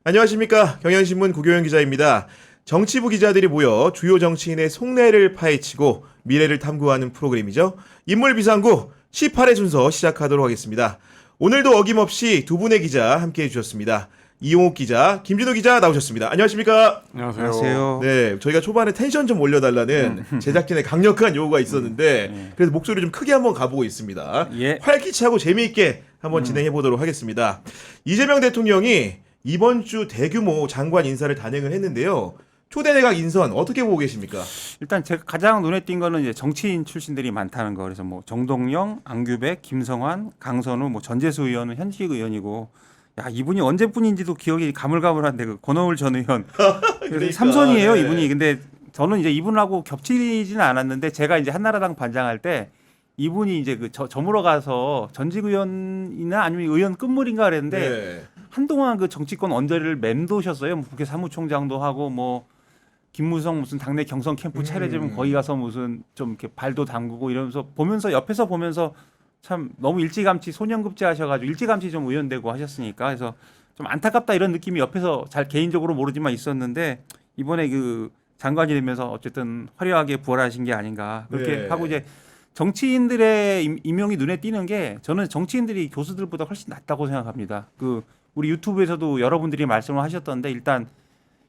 안녕하십니까. 경향신문 구교영 기자입니다. 정치부 기자들이 모여 주요 정치인의 속내를 파헤치고 미래를 탐구하는 프로그램이죠. 인물비상구 18회 순서 시작하도록 하겠습니다. 오늘도 어김없이 두 분의 기자 함께해 주셨습니다. 이용욱 기자, 김진우 기자 나오셨습니다. 안녕하십니까? 안녕하세요. 네, 저희가 초반에 텐션 좀 올려달라는 제작진의 강력한 요구가 있었는데 그래서 목소리 좀 크게 한번 가보고 있습니다. 예. 활기차고 재미있게 한번 진행해 보도록 하겠습니다. 이재명 대통령이 이번 주 대규모 장관 인사를 단행을 했는데요. 초대 내각 인선 어떻게 보고 계십니까? 일단 제가 가장 눈에 띈 거는 이제 정치인 출신들이 많다는 거. 그래서 뭐 정동영, 안규백, 김성환, 강선우, 뭐 전재수 의원은 현직 의원이고, 야 이분이 언제뿐인지도 기억이 가물가물한데 그 권오을 전 의원. 그래서 그러니까, 삼선이에요 네. 이분이. 근데 저는 이제 이분하고 겹치지는 않았는데 제가 이제 한나라당 반장할 때 이분이 이제 그 저물어 가서 전직 의원이나 아니면 의원 끝물인가 그랬는데. 네. 한동안 그 정치권 언저리를 맴도셨어요. 뭐 국회 사무총장도 하고 뭐 김무성 무슨 당내 경선 캠프 차려지면 거기 가서 무슨 좀 이렇게 발도 담그고 이러면서 보면서 옆에서 보면서 참 너무 일찌감치 소년급제 하셔가지고 일찌감치 좀 의원되고 하셨으니까 그래서 좀 안타깝다 이런 느낌이 옆에서 잘 개인적으로 모르지만 있었는데 이번에 그 장관이 되면서 어쨌든 화려하게 부활하신 게 아닌가 그렇게 네. 하고 이제 정치인들의 임명이 눈에 띄는 게 저는 정치인들이 교수들보다 훨씬 낫다고 생각합니다. 그 우리 유튜브에서도 여러분들이 말씀을 하셨던데 일단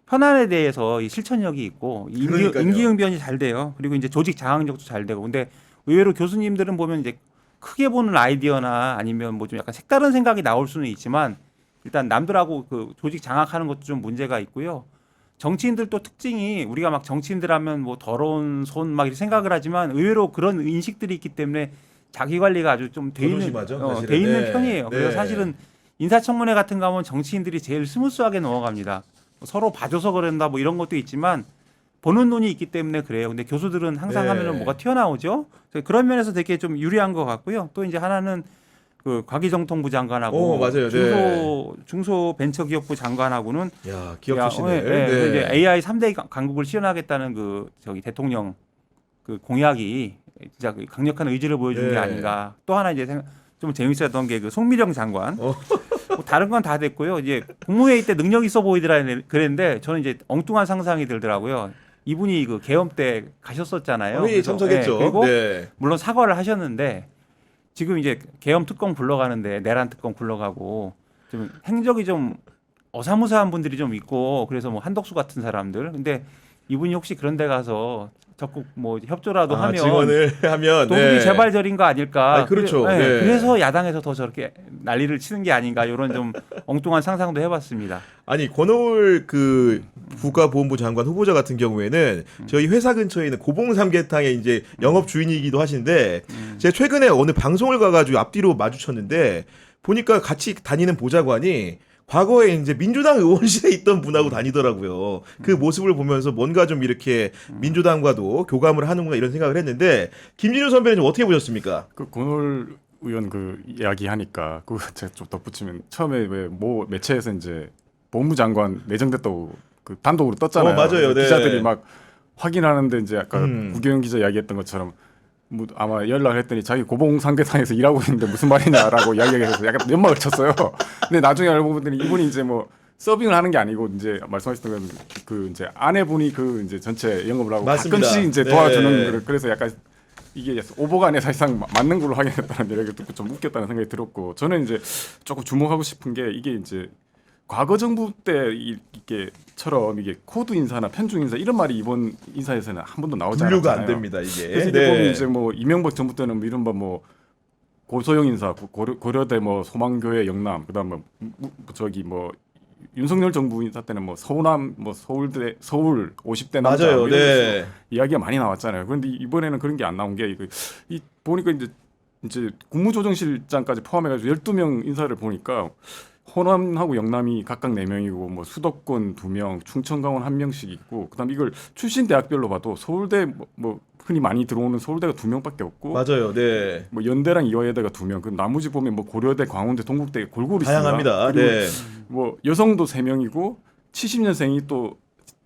현안에 대해서 이 실천력이 있고 그러니까요. 임기응변이 잘 돼요. 그리고 이제 조직 장악력도 잘 되고. 근데 의외로 교수님들은 보면 이제 크게 보는 아이디어나 아니면 뭐 좀 약간 색다른 생각이 나올 수는 있지만 일단 남들하고 그 조직 장악하는 것도 좀 문제가 있고요. 정치인들 또 특징이 우리가 막 정치인들 하면 뭐 더러운 손 막 이렇게 생각을 하지만 의외로 그런 인식들이 있기 때문에 자기 관리가 아주 좀 돼 있는 조심하죠, 사실은. 돼 있는 네. 편이에요. 그래서 네. 사실은 인사청문회 같은 거 하면 정치인들이 제일 스무스하게 넘어갑니다. 서로 봐줘서 그런다 뭐 이런 것도 있지만 보는 눈이 있기 때문에 그래요. 근데 교수들은 항상 네. 하면은 뭐가 튀어나오죠. 그래서 그런 면에서 되게 좀 유리한 것 같고요. 또 이제 하나는 그 과기정통부 장관하고 맞아요. 중소벤처기업부 장관하고는 야, 기억 출신을. 그 이제 AI 3대 강국을 시연하겠다는 그 저기 대통령 그 공약이 진짜 그 강력한 의지를 보여준 네. 게 아닌가. 또 하나 이제 좀 재밌었던 게 그 송미령 장관. 뭐 다른 건 다 됐고요. 이제 국무회의 때 능력 있어 보이더라 그랬는데 저는 이제 엉뚱한 상상이 들더라고요. 이분이 그 계엄 때 가셨었잖아요. 회의 그래서, 참석했죠. 그리고 네. 물론 사과를 하셨는데 지금 이제 계엄 특검 굴러가는데 내란 특검 굴러가고 좀 행적이 좀 어사무사한 분들이 좀 있고 그래서 뭐 한덕수 같은 사람들. 근데 이분이 혹시 그런 데 가서 적극 뭐 협조라도 하면 증언을 하면 도둑이 네. 재발절인 거 아닐까. 아니, 그렇죠. 네. 그래서 야당에서 더 저렇게 난리를 치는 게 아닌가 이런 좀 엉뚱한 상상도 해봤습니다. 아니 권오을 그 국가보훈부 장관 후보자 같은 경우에는 저희 회사 근처에 있는 고봉삼계탕의 이제 영업 주인이기도 하신데 제가 최근에 어느 방송을 가가지고 앞뒤로 마주쳤는데 보니까 같이 다니는 보좌관이 과거에 이제 민주당 의원실에 있던 분하고 다니더라고요. 그 모습을 보면서 뭔가 좀 이렇게 민주당과도 교감을 하는구나 이런 생각을 했는데 김진우 선배는 좀 어떻게 보셨습니까? 그 권오을 의원 그 이야기 하니까 그 제가 좀 덧붙이면 처음에 왜 뭐 매체에서 이제 법무장관 내정됐다고 그 단독으로 떴잖아요. 맞아요. 네. 기자들이 막 확인하는데 이제 아까 음. 구경영 기자 이야기했던 것처럼 뭐 아마 연락을 했더니 자기 고봉삼계탕에서 일하고 있는데 무슨 말이냐라고 이야기해서 약간 연막을 쳤어요. 근데 나중에 알고 보더니 이분이 이제 뭐 서빙을 하는 게 아니고 이제 말씀하셨던 건 그 이제 아내분이 그 이제 전체 영업을 하고 맞습니다. 가끔씩 이제 네. 도와주는 그래서 약간 이게 오보가 아니라 사실상 맞는 걸로 확인했다는 이야기를 듣고 좀 웃겼다는 생각이 들었고 저는 이제 조금 주목하고 싶은 게 이게 이제 과거 정부 때 이게처럼 이게 코드 인사나 편중 인사 이런 말이 이번 인사에서는 한 번도 나오지 않았잖아요. 분류가 안 됩니다 이게. 그래서 이게 보면 이제 뭐 이명박 정부 때는 뭐 이른바 뭐 고소영 인사, 고려대 뭐 소망교회 영남, 그다음 뭐 저기 뭐 윤석열 정부 인사 때는 뭐 서울남, 뭐 서울대 서울 50대 남자 맞아요. 뭐 이런 네. 식으로 이야기가 많이 나왔잖아요. 그런데 이번에는 그런 게 안 나온 게 이 보니까 이제 국무조정실장까지 포함해가지고 12명 인사를 보니까 호남하고 영남이 각각 4명이고 뭐 수도권 2명, 충청 강원 1명씩 있고 그다음 이걸 출신 대학별로 봐도 서울대 뭐 흔히 많이 들어오는 서울대가 2명밖에 없고 맞아요. 네. 뭐 연대랑 이화여대가 2명. 그 나머지 보면 뭐 고려대, 광운대, 동국대 골고루 다양합니다. 있습니다. 그리고 네. 뭐 여성도 3명이고 70년생이 또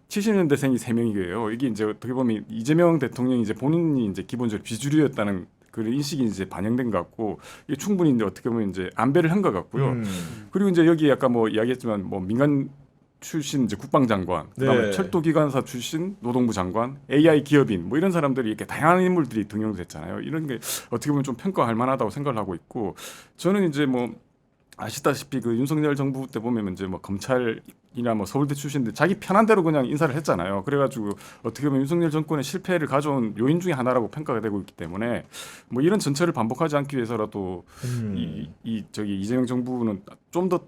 70년대생이 3명이에요. 이게 이제 어떻게 보면 이재명 대통령이 이제 본인이 이제 기본적으로 비주류였다는 그런 인식이 이제 반영된 것 같고 이게 충분히 이제 어떻게 보면 이제 안배를 한 것 같고요. 그리고 이제 여기 아까 뭐 이야기했지만 뭐 민간 출신 이제 국방장관, 그다음에 네. 철도기관사 출신 노동부 장관, AI 기업인 뭐 이런 사람들이 이렇게 다양한 인물들이 등용됐잖아요. 이런 게 어떻게 보면 좀 평가할 만하다고 생각을 하고 있고 저는 이제 뭐 아시다시피 그 윤석열 정부 때 보면 이제 뭐 검찰이나 뭐 서울대 출신들 자기 편한 대로 그냥 인사를 했잖아요. 그래가지고 어떻게 보면 윤석열 정권의 실패를 가져온 요인 중에 하나라고 평가가 되고 있기 때문에 뭐 이런 전철을 반복하지 않기 위해서라도 저기 이재명 정부는 좀 더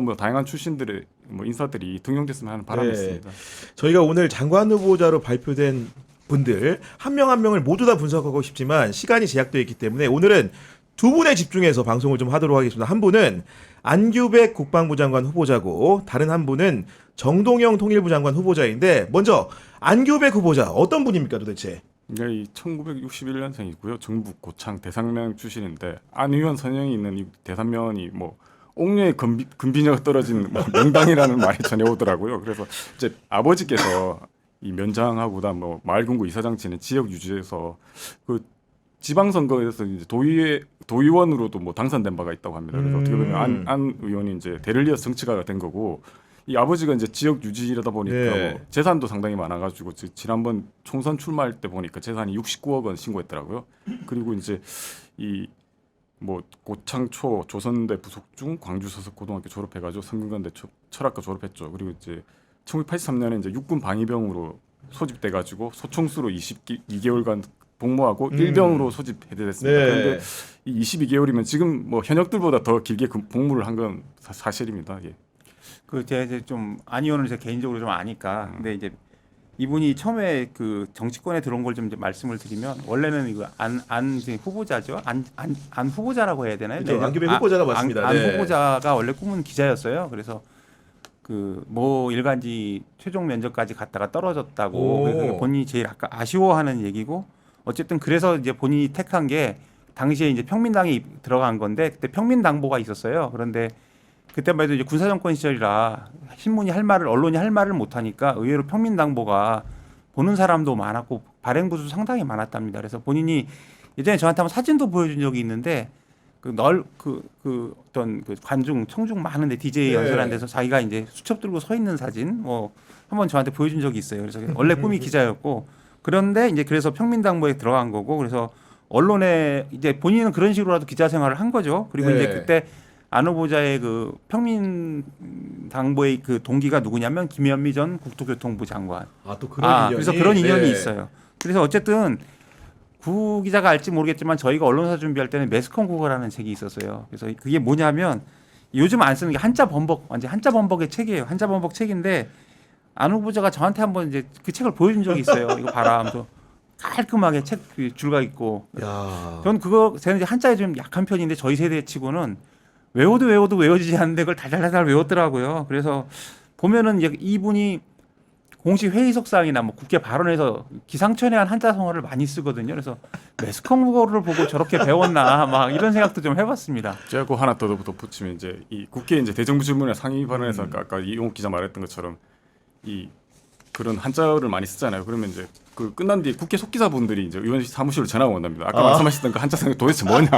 뭐 다양한 출신들의 뭐 인사들이 등용됐으면 하는 바람이 네. 있습니다. 저희가 오늘 장관 후보자로 발표된 분들 한 명 한 명을 모두 다 분석하고 싶지만 시간이 제약되어 있기 때문에 오늘은 두 분에 집중해서 방송을 좀 하도록 하겠습니다. 한 분은 안규백 국방부 장관 후보자고 다른 한 분은 정동영 통일부 장관 후보자인데 먼저 안규백 후보자 어떤 분입니까 도대체? 이 1961년생이고요. 전북 고창 대상면 출신인데 안 의원 선영이 있는 이 대산면이 뭐 옥녀의 근비녀가 떨어진 뭐 명당이라는 말이 전해오더라고요. 그래서 이제 아버지께서 이 면장하고다 뭐 마을금고 이사장 지낸 지역 유지에서 그 지방선거에서 이제 도의원으로도 뭐 당선된 바가 있다고 합니다. 그래서 어떻게 보면 안 의원이 이제 대를 이어서 정치가가 된 거고 이 아버지가 이제 지역 유지이다 보니까 네. 뭐 재산도 상당히 많아가지고 지난번 총선 출마할 때 보니까 재산이 69억 원 신고했더라고요. 그리고 이제 이 뭐 고창초 조선대 부속 중 광주 서석고등학교 졸업해가지고 성균관대 철학과 졸업했죠. 그리고 이제 1983년에 이제 육군 방위병으로 소집돼가지고 소총수로 22개월간 복무하고 일병으로 소집해제됐습니다. 네. 그런데 이 22개월이면 지금 뭐 현역들보다 더 길게 복무를 한 건 사실입니다. 예. 그 제가 이제 좀 안 의원을 제가 개인적으로 좀 아니까 근데 이제 이분이 처음에 그 정치권에 들어온 걸 좀 이제 말씀을 드리면 원래는 이거 안 후보자죠 안 후보자라고 해야 되나요? 그렇죠. 안규백 후보자가 맞습니다. 안 네. 후보자가 원래 꿈은 기자였어요. 그래서 그 뭐 일간지 최종 면접까지 갔다가 떨어졌다고 그래서 본인이 제일 아쉬워하는 얘기고 어쨌든 그래서 이제 본인이 택한 게 당시에 이제 평민당이 들어간 건데 그때 평민당보가 있었어요. 그런데 그때만 해도 이제 군사정권 시절이라 신문이 할 말을 언론이 할 말을 못 하니까 의외로 평민당보가 보는 사람도 많았고 발행부도 상당히 많았답니다. 그래서 본인이 예전에 저한테 한번 사진도 보여준 적이 있는데 그 어떤 그 관중 청중 많은데 DJ 네. 연설한 데서 자기가 이제 수첩 들고 서 있는 사진 뭐 한번 저한테 보여준 적이 있어요. 그래서 원래 꿈이 기자였고 그런데 이제 그래서 평민당보에 들어간 거고 그래서 언론에 이제 본인은 그런 식으로라도 기자 생활을 한 거죠. 그리고 네. 이제 그때 안 후보자의 그 평민당보의 그 동기가 누구냐면 김현미 전 국토교통부 장관. 아 또 그런 인연이. 그래서 그런 인연이 네. 있어요. 그래서 어쨌든 구 기자가 알지 모르겠지만 저희가 언론사 준비할 때는 매스컴 국어라는 책이 있었어요. 그래서 그게 뭐냐면 요즘 안 쓰는 게 한자 범벅 완전 한자 범벅의 책이에요. 한자 범벅 책인데 안 후보자가 저한테 한번 이제 그 책을 보여준 적이 있어요. 이거 봐라 하면서 깔끔하게 책 줄가 있고. 야. 전 그거 저는 이제 한자에 좀 약한 편인데 저희 세대 치고는 외워도 외워지지 않는데 그걸 달달달달 외웠더라고요. 그래서 보면은 이제 이분이 공식 회의석상이나 뭐 국회 발언에서 기상천외한 한자성어를 많이 쓰거든요. 그래서 매스컴 국어를 보고 저렇게 배웠나 막 이런 생각도 좀 해봤습니다. 제가 그 하나 더 덧붙이면 이제 이 국회 이제 대정부질문회 상임 발언에서 아까 이용욱 기자 말했던 것처럼 이 그런 한자어를 많이 쓰잖아요. 그러면 이제 그 끝난 뒤에 국회 속기사분들이 이제 의원실 사무실로 전화가 온답니다. 아까 말씀하셨던 그 한자성이 도대체 뭐냐,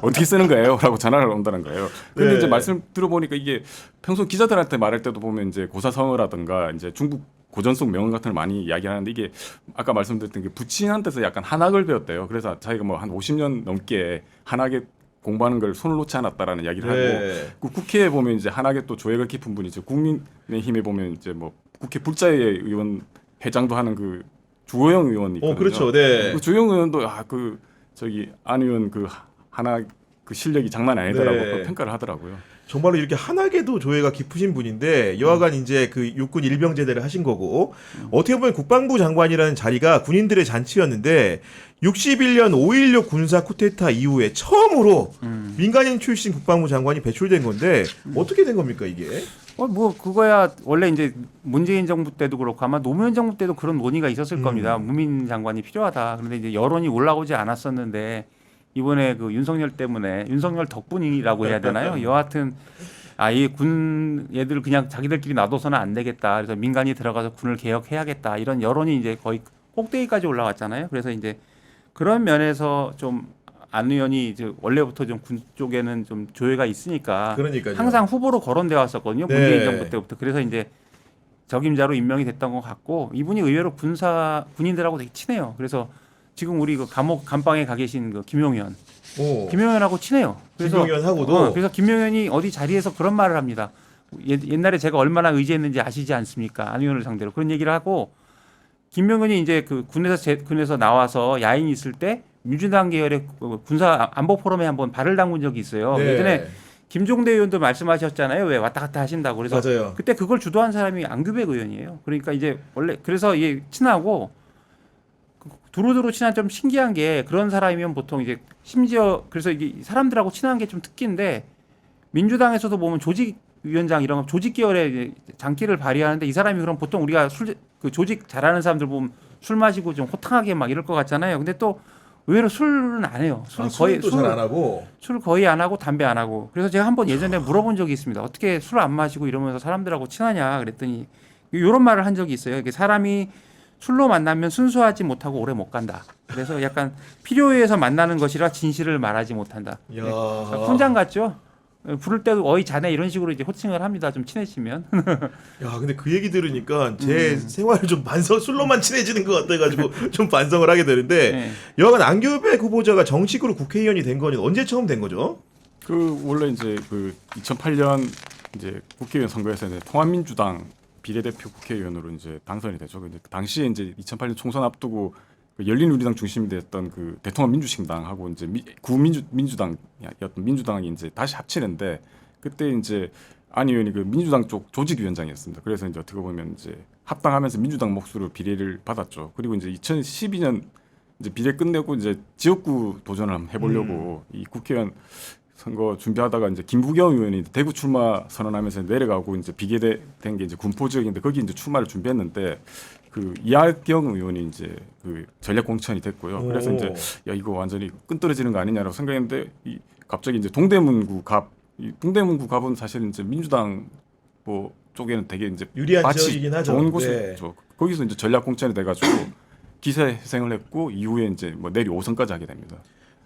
어떻게 쓰는 거예요?라고 전화를 온다는 거예요. 근데 네. 이제 말씀 들어보니까 이게 평소 기자들한테 말할 때도 보면 이제 고사성어라든가 이제 중국 고전속 명언 같은 걸 많이 이야기하는데 이게 아까 말씀드렸던 게 부친한테서 약간 한학을 배웠대요. 그래서 자기가 뭐 한 50년 넘게 한학에 공부하는 걸 손을 놓지 않았다라는 이야기를 네. 하고 그 국회에 보면 이제 한학에 또 조예가 깊은 분이 이제 국민의힘에 보면 이제 뭐 국회 불자의 의원 회장도 하는 그 주호영 의원이 있거든요. 그렇죠. 네. 그 주호영 의원도 그 저기 안 의원 그 한학 그 실력이 장난 아니더라고 네. 또 평가를 하더라고요. 정말로 이렇게 한학에도 조예가 깊으신 분인데 여하간 이제 그 육군 일병 제대를 하신 거고 어떻게 보면 국방부 장관이라는 자리가 군인들의 잔치였는데 61년 5.16 군사 쿠데타 이후에 처음으로 민간인 출신 국방부 장관이 배출된 건데 어떻게 된 겁니까 이게? 뭐 그거야 원래 이제 문재인 정부 때도 그렇고 아마 노무현 정부 때도 그런 논의가 있었을 겁니다. 무민 장관이 필요하다. 그런데 이제 여론이 올라오지 않았었는데 이번에 그 윤석열 때문에 윤석열 덕분이라고 해야 되나요? 여하튼 이 군 얘들 그냥 자기들끼리 놔둬서는 안 되겠다. 그래서 민간이 들어가서 군을 개혁해야겠다. 이런 여론이 이제 거의 꼭대기까지 올라왔잖아요. 그래서 이제 그런 면에서 좀 안 의원이 이제 원래부터 좀 군 쪽에는 좀 조예가 있으니까 그러니까요. 항상 후보로 거론돼 왔었거든요. 네. 문재인 정부 때부터. 그래서 이제 적임자로 임명이 됐던 것 같고 이분이 의외로 군인들하고 되게 친해요. 그래서 지금 우리 그 감옥 감방에 가 계신 그 김용현, 오. 김용현하고 친해요. 그래서 김용현하고도 그래서 김용현이 어디 자리에서 그런 말을 합니다. 옛날에 제가 얼마나 의지했는지 아시지 않습니까? 안 의원을 상대로 그런 얘기를 하고 김용현이 이제 그 군에서 나와서 야인이 있을 때 민주당 계열의 군사 안보 포럼에 한번 발을 담근 적이 있어요. 네. 예전에 김종대 의원도 말씀하셨잖아요. 왜 왔다 갔다 하신다고. 그래서 맞아요. 그때 그걸 주도한 사람이 안규백 의원이에요. 그러니까 이제 원래 그래서 이게 친하고 두루두루 친한 좀 신기한 게 그런 사람이면 보통 이제 심지어 그래서 이게 사람들하고 친한 게 좀 특기인데 민주당에서도 보면 조직위원장 이런 거 조직 계열의 이제 장기를 발휘하는데 이 사람이 그럼 보통 우리가 그 조직 잘하는 사람들 보면 술 마시고 좀 호탕하게 막 이럴 것 같잖아요. 근데 또 의외로 술은 안 해요. 술 거의 술도 잘 안 하고. 술 거의 안 하고 담배 안 하고. 그래서 제가 한번 예전에 물어본 적이 있습니다. 어떻게 술 안 마시고 이러면서 사람들하고 친하냐 그랬더니 이런 말을 한 적이 있어요. 이게 사람이 술로 만나면 순수하지 못하고 오래 못 간다. 그래서 약간 필요에 의해서 만나는 것이라 진실을 말하지 못한다. 야. 훈장 같죠? 부를 때도 어이 자네 이런 식으로 이제 호칭을 합니다. 좀 친해지면. 야, 근데 그 얘기 들으니까 제 생활을 좀 술로만 친해지는 것 같아가지고 좀 반성을 하게 되는데 네. 여하간 안규백 후보자가 정식으로 국회의원이 된 건 언제 처음 된 거죠? 그 원래 이제 그 2008년 이제 국회의원 선거에서 이제 통합민주당 비례대표 국회의원으로 이제 당선이 되죠. 근데 그 당시에 이제 2008년 총선 앞두고 그 열린우리당 중심이 됐던 그 대통합 민주신당하고 이제 구민주당이었던 민주당이 이제 다시 합치는데 그때 이제 안 의원이 그 민주당 쪽 조직위원장이었습니다. 그래서 이제 어떻게 보면 이제 합당하면서 민주당 몫으로 비례를 받았죠. 그리고 이제 2012년 이제 비례 끝내고 이제 지역구 도전을 한번 해보려고 이 국회의원 선거 준비하다가 이제 김부겸 의원이 대구 출마 선언하면서 내려가고 이제 비계된 게 이제 군포 지역인데 거기 이제 출마를 준비했는데 그 이하경 의원이 이제 그 전략 공천이 됐고요. 그래서 오. 이제 야 이거 완전히 끈떨어지는 거 아니냐라고 생각했는데 이 갑자기 이제 동대문구 이 동대문구 갑은 사실 이제 민주당 뭐 쪽에는 되게 이제 유리한 마치 지역이긴 하죠. 좋은 네. 곳이죠. 거기서 이제 전략 공천이 돼가지고 기세회생을 했고 이후에 이제 뭐 내리 5선까지 하게 됩니다.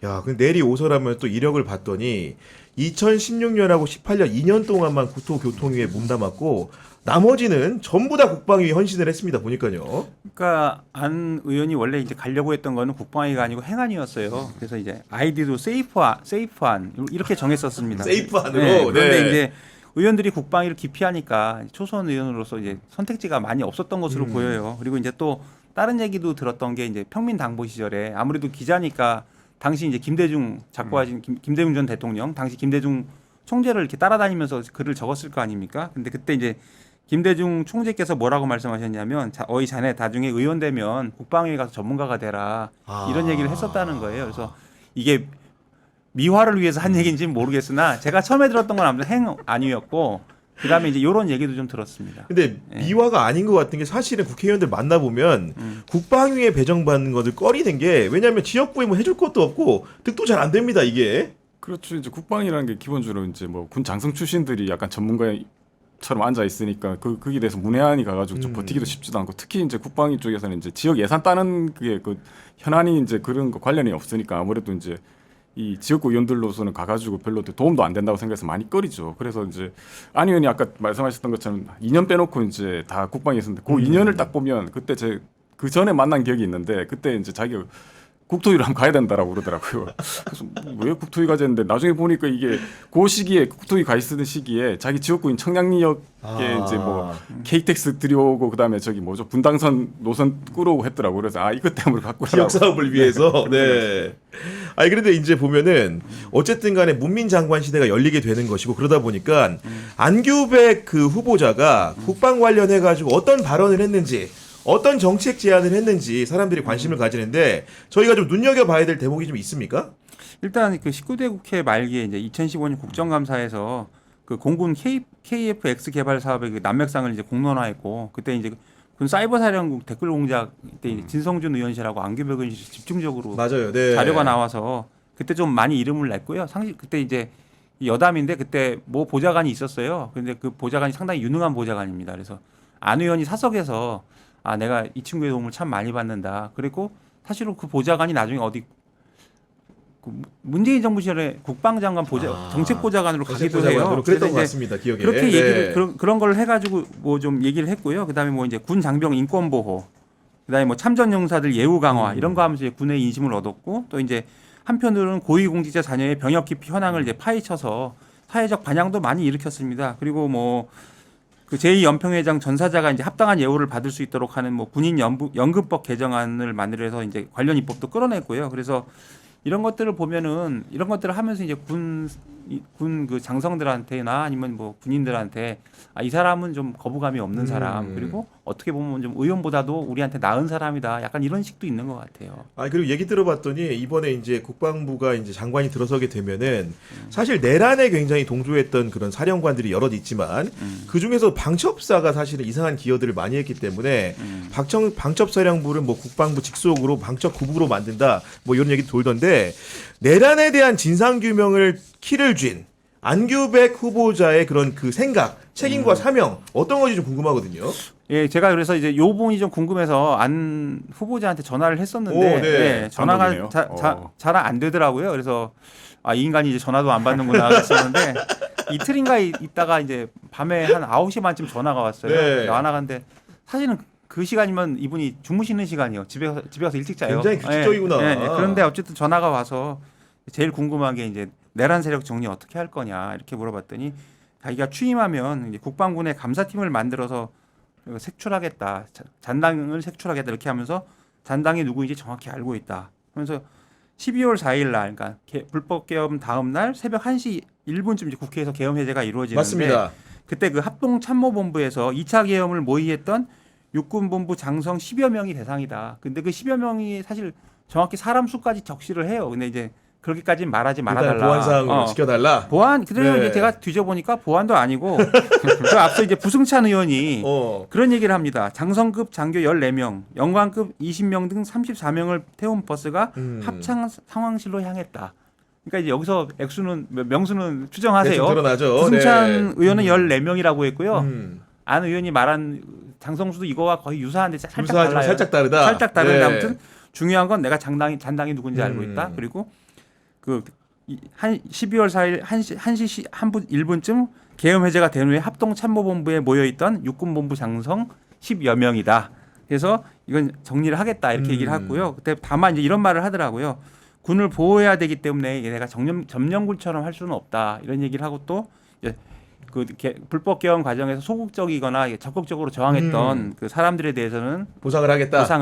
야, 근데 내리 오서라면 또 이력을 봤더니 2016년하고 18년 2년 동안만 국토교통위에 몸담았고 나머지는 전부 다 국방위에 헌신을 했습니다. 보니까요. 그러니까 안 의원이 원래 이제 가려고 했던 거는 국방위가 아니고 행안이었어요. 그래서 이제 아이디도 세이프한 이렇게 정했었습니다. 세이프안으로. 네, 그런데 네. 이제 의원들이 국방위를 기피하니까 초선 의원으로서 이제 선택지가 많이 없었던 것으로 보여요. 그리고 이제 또 다른 얘기도 들었던 게 이제 평민 당보 시절에 아무래도 기자니까 당시 이제 김대중 작고하신 김대중 전 대통령 당시 김대중 총재를 이렇게 따라다니면서 글을 적었을 거 아닙니까? 근데 그때 이제 김대중 총재께서 뭐라고 말씀하셨냐면 어이 자네 나중에 의원 되면 국방위에 가서 전문가가 되라 이런 얘기를 했었다는 거예요. 그래서 이게 미화를 위해서 한 얘기인지는 모르겠으나 제가 처음에 들었던 건 아무튼 행 아니었고 그다음에 이제 이런 얘기도 좀 들었습니다. 근데 미화가 아닌 것 같은 게 사실은 국회의원들 만나보면 국방위에 배정받는 것을 꺼리는 게 왜냐하면 지역구에 뭐 해줄 것도 없고 득도 잘 안 됩니다 이게. 그렇죠. 이제 국방이라는 게 기본적으로 이제 뭐 군 장성 출신들이 약간 전문가처럼 앉아 있으니까 거기에 대해서 문외한이 가가지고 좀 버티기도 쉽지도 않고 특히 이제 국방위 쪽에서는 이제 지역 예산 따는 그게 그 현안이 이제 그런 거 관련이 없으니까 아무래도 이제 이 지역구 의원들로서는 가가지고 별로 도움도 안 된다고 생각해서 많이 꺼리죠. 그래서 이제 안 의원이 아까 말씀하셨던 것처럼 2년 빼놓고 이제 다 국방에 있었는데 그 2년을 딱 보면 그때 그 전에 만난 기억이 있는데 그때 이제 자기가 국토위를 한번 가야 된다라고 그러더라고요. 그래서 왜 국토위 가자 했는데 나중에 보니까 이게 그 시기에 국토위 가 있는 시기에 자기 지역구인 청량리역에 이제 뭐 KTX 들여오고 그다음에 저기 뭐죠 분당선 노선 끌어오고 했더라고. 그래서 이것 때문에 갖고 지역 사업을 위해서. 네. 아니 그런데 이제 보면은 어쨌든 간에 문민 장관 시대가 열리게 되는 것이고 그러다 보니까 안규백 그 후보자가 국방 관련해 가지고 어떤 발언을 했는지 어떤 정책 제안을 했는지 사람들이 관심을 가지는데 저희가 좀 눈여겨봐야 될 대목이 좀 있습니까? 일단 그 19대 국회 말기에 이제 2015년 국정감사에서 그 공군 KF-X 개발 사업의 그 남맥상을 이제 공론화했고 그때 이제 군 사이버 사령국 댓글 공작 때 이제 진성준 의원실하고 안규백 의원실이 집중적으로 맞아요. 네. 자료가 나와서 그때 좀 많이 이름을 냈고요. 상시 그때 이제 여담인데 그때 뭐 보좌관이 있었어요. 근데 그 보좌관이 상당히 유능한 보좌관입니다. 그래서 안 의원이 사석에서 내가 이 친구의 도움을 참 많이 받는다. 그리고 사실은 그 보좌관이 나중에 어디 그 문재인 정부 시절에 국방장관 정책보좌관으로 가기도 해요. 그랬던 그래서 것 같습니다. 기억에. 그렇게 네. 얘기를 그런 걸 해가지고 뭐 좀 얘기를 했고요. 그다음에 뭐 이제 군 장병 인권 보호, 그다음에 뭐 참전 용사들 예우 강화 이런 거 하면서 이제 군의 인심을 얻었고 또 이제 한편으로는 고위공직자 자녀의 병역 기피 현황을 이제 파헤쳐서 사회적 반향도 많이 일으켰습니다. 그리고 뭐 그 제2연평회장 전사자가 이제 합당한 예우를 받을 수 있도록 하는 뭐 군인 연금법 개정안을 만들어서 이제 관련 입법도 끌어냈고요. 그래서 이런 것들을 보면은 이런 것들을 하면서 이제 군 그 장성들한테나 아니면 뭐 군인들한테 이 사람은 좀 거부감이 없는 사람 그리고 어떻게 보면 좀 의원보다도 우리한테 나은 사람이다. 약간 이런 식도 있는 것 같아요. 그리고 얘기 들어봤더니 이번에 이제 국방부가 이제 장관이 들어서게 되면은 사실 내란에 굉장히 동조했던 그런 사령관들이 여럿 있지만 그 중에서 방첩사가 사실은 이상한 기여들을 많이 했기 때문에 방첩사령부를 뭐 국방부 직속으로 방첩국으로 만든다 뭐 이런 얘기 돌던데 내란에 대한 진상 규명을 키를 쥔 안규백 후보자의 그런 그 생각, 책임과 사명 어떤 건지 좀 궁금하거든요. 예, 제가 그래서 이제 요 부분이 좀 궁금해서 안 후보자한테 전화를 했었는데 오, 네. 예, 전화가 단독이네요. 잘 안 되더라고요. 그래서 이 인간이 이제 전화도 안 받는구나 했었는데 이틀인가 있다가 이제 밤에 한 9시 반쯤 전화가 왔어요. 네. 전화가 왔는데 사실은 그 시간이면 이분이 주무시는 시간이요. 집에 가서 일찍 자요. 굉장히 규칙적이구나. 그런데 어쨌든 전화가 와서 제일 궁금한 게 이제 내란 세력 정리 어떻게 할 거냐 이렇게 물어봤더니 자기가 취임하면 이제 국방군의 감사팀을 만들어서 색출하겠다. 잔당을 색출하겠다 이렇게 하면서 잔당이 누구인지 정확히 알고 있다. 그래서 12월 4일 날 그러니까 불법 계엄 다음 날 새벽 1시 1분쯤 이제 국회에서 계엄 해제가 이루어지는데 맞습니다. 그때 그 합동참모본부에서 2차 계엄을 모의했던 육군본부 장성 10여 명이 대상이다. 근데 그 10여 명이 사실 정확히 사람 수까지 적시를 해요. 근데 이제 그렇게까지는 말하지 말아달라. 일단 보안 사항을 지켜달라. 보안 그대로 네. 이제 제가 뒤져보니까 보안도 아니고 그 앞서 이제 부승찬 의원이 그런 얘기를 합니다. 장성급 장교 14명, 영관급 20명 등 34명을 태운 버스가 합창 상황실로 향했다. 그러니까 이제 여기서 액수는 명수는 추정하세요. 대충 드러나죠. 부승찬 네. 의원은 14명이라고 했고요. 안 의원이 말한 장성수도 이거와 거의 유사한데 살짝 달라요. 살짝 다르다. 살짝 다른데 네. 아무튼 중요한 건 내가 잔당이 누군지 알고 있다. 그리고 그 12월 4일 1시 1분 계엄 해제가 된 후에 합동참모본부에 모여있던 육군본부 장성 10여 명이다. 그래서 이건 정리를 하겠다 이렇게 얘기를 했고요. 그때 다만 이제 이런 말을 하더라고요. 군을 보호해야 되기 때문에 내가 점령군처럼 할 수는 없다. 이런 얘기를 하고 또 이제 그 불법 계엄 과정에서 소극적이거나 적극적으로 저항했던 그 사람들에 대해서는 보상을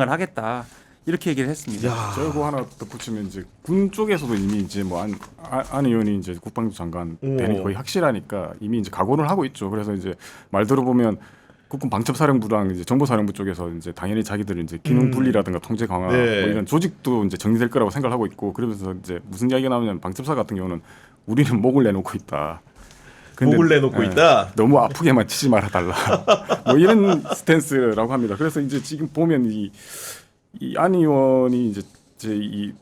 하겠다. 이렇게 얘기를 했습니다. 저거 하나 덧붙이면 이제 군 쪽에서도 이미 이제 뭐 안 의원이 이제 국방부 장관 되는 게 거의 확실하니까 이미 이제 각오를 하고 있죠. 그래서 이제 말 들어보면 국군 방첩사령부랑 이제 정보사령부 쪽에서 이제 당연히 자기들은 이제 기능 분리라든가 통제 강화 네. 뭐 이런 조직도 이제 정리될 거라고 생각을 하고 있고 그러면서 이제 무슨 이야기가 나오냐면 방첩사 같은 경우는 우리는 목을 내놓고 있다. 근데, 목을 내놓고 있다. 너무 아프게만 치지 말아달라. 뭐 이런 스탠스라고 합니다. 그래서 이제 지금 보면 이 안 의원이 이제 이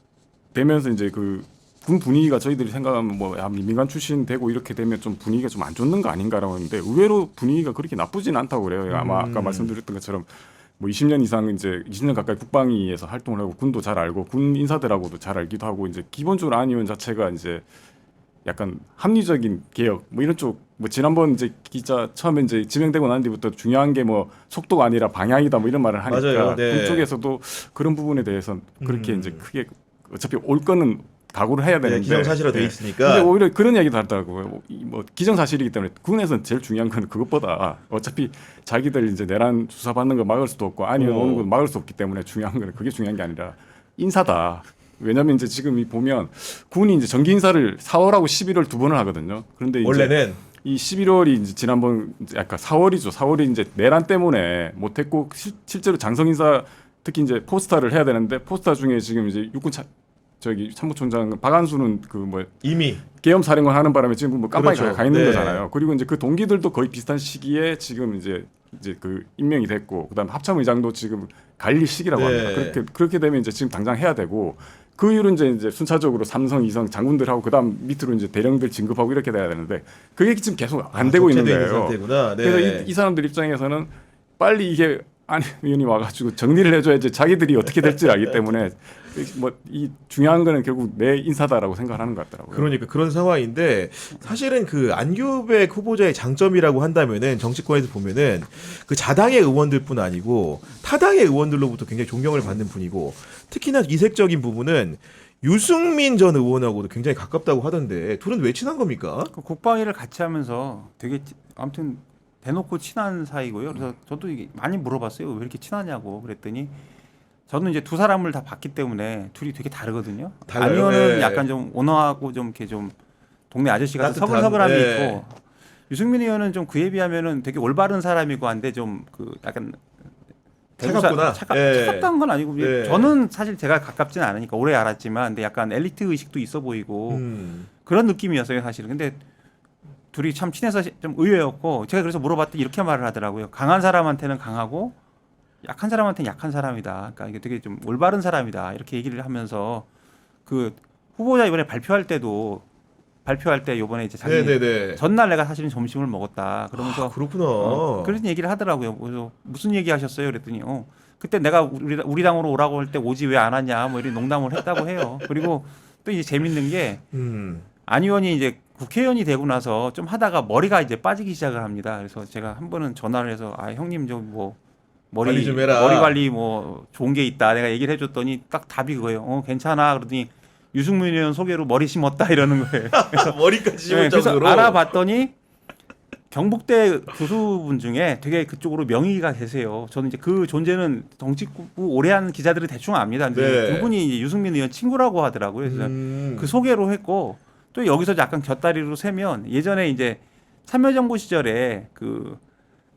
되면서 이제 그 군 분위기가 저희들이 생각하면 뭐 민간 출신 되고 이렇게 되면 좀 분위기가 좀 안 좋는 거 아닌가라고 하는데 의외로 분위기가 그렇게 나쁘진 않다고 그래요. 아마 아까 말씀드렸던 것처럼 뭐 20년 이상 이제 20년 가까이 국방위에서 활동을 하고 군도 잘 알고 군 인사들하고도 잘 알기도 하고 이제 기본적으로 안 의원 자체가 이제 약간 합리적인 개혁 뭐 이런 쪽 뭐 지난번 이제 기자 처음에 이제 지명되고 난 뒤부터 중요한 게 뭐 속도가 아니라 방향이다 뭐 이런 말을 하니까 맞아요. 네. 군 쪽에서도 그런 부분에 대해서 그렇게 이제 크게 어차피 올 거는 각오를 해야 되는데 기정사실화 돼 네. 있으니까. 근데 오히려 그런 이야기도 하더라고요. 뭐 기정사실이기 때문에 군에서는 제일 중요한 건 그것보다 어차피 자기들 이제 내란 수사 받는 거 막을 수도 없고 아니면 오는 거 막을 수 없기 때문에 중요한 건 그게 중요한 게 아니라 인사다. 왜냐하면 이제 지금 보면 군이 이제 정기 인사를 4월하고 11월 두 번을 하거든요. 그런데 이제 원래는 이 11월이 이제 지난번 약간 4월이죠. 4월이 이제 내란 때문에 못했고 실제로 장성 인사 특히 이제 포스타를 해야 되는데 포스타 중에 지금 이제 육군 참모총장 박안수는 그 뭐 이미 계엄 사령관 하는 바람에 지금 뭐 깜빡이 그렇죠. 가 있는 네. 거잖아요. 그리고 이제 그 동기들도 거의 비슷한 시기에 지금 이제 그 임명이 됐고 그다음 합참의장도 지금 갈릴 시기라고 네. 합니다. 그렇게 되면 이제 지금 당장 해야 되고 그 이후로 이제 순차적으로 삼성, 이성 장군들하고 그다음 밑으로 이제 대령들 진급하고 이렇게 돼야 되는데 그게 지금 계속 안 되고 있는 거예요. 상태구나. 네. 그래서 이 사람들 입장에서는 빨리 이게 안 의원이 와가지고 정리를 해줘야지 자기들이 어떻게 될지 알기 때문에 뭐 이 중요한 거는 결국 내 인사다라고 생각하는 것 같더라고요. 그러니까 그런 상황인데 사실은 그 안규백 후보자의 장점이라고 한다면은 정치권에서 보면은 그 자당의 의원들뿐 아니고 타당의 의원들로부터 굉장히 존경을 받는 분이고 특히나 이색적인 부분은 유승민 전 의원하고도 굉장히 가깝다고 하던데 둘은 왜 친한 겁니까? 그 국방위를 같이 하면서 되게 아무튼 대놓고 친한 사이고요. 그래서 저도 이게 많이 물어봤어요. 왜 이렇게 친하냐고 그랬더니 저는 이제 두 사람을 다 봤기 때문에 둘이 되게 다르거든요. 달라요? 안 의원은 네. 약간 좀 온화하고 좀 이렇게 좀 동네 아저씨 같은 따뜻한, 서글서글함이 네. 있고 유승민 의원은 좀 그에 비하면은 되게 올바른 사람이고 한데 좀 그 약간 차갑구나. 예. 차갑다는 건 아니고 예. 저는 사실 제가 가깝지는 않으니까 오래 알았지만 근데 약간 엘리트 의식도 있어 보이고 그런 느낌이었어요 사실은. 근데 둘이 참 친해서 좀 의외였고 제가 그래서 물어봤더니 이렇게 말을 하더라고요. 강한 사람한테는 강하고 약한 사람한테는 약한 사람이다. 그러니까 이게 되게 좀 올바른 사람이다. 이렇게 얘기를 하면서 그 후보자 이번에 발표할 때 이번에 이제 자기 네네네. 전날 내가 사실은 점심을 먹었다. 그러면서 아, 그렇구나. 그런 얘기를 하더라고요. 그래서 무슨 얘기 하셨어요? 그랬더니 그때 내가 우리 당으로 오라고 할 때 오지 왜 안 왔냐 뭐 이런 농담을 했다고 해요. 그리고 또 이제 재밌는 게 안 의원이 이제 국회의원이 되고 나서 좀 하다가 머리가 이제 빠지기 시작을 합니다. 그래서 제가 한 번은 전화를 해서 아 형님 좀 뭐 관리 좀 해라. 머리 관리 뭐 좋은 게 있다. 내가 얘기를 해줬더니 딱 답이 그거예요. 괜찮아. 그러더니 유승민 의원 소개로 머리 심었다 이러는 거예요. 머리까지 씹을 네, 그래서 정도로. 알아봤더니 경북대 교수분 중에 되게 그쪽으로 명의가 계세요. 저는 이제 그 존재는 정치부 오래 한 기자들은 대충 압니다. 근데 네. 그분이 이제 유승민 의원 친구라고 하더라고요. 그래서 그 소개로 했고 또 여기서 약간 곁다리로 세면 예전에 이제 참여정부 시절에 그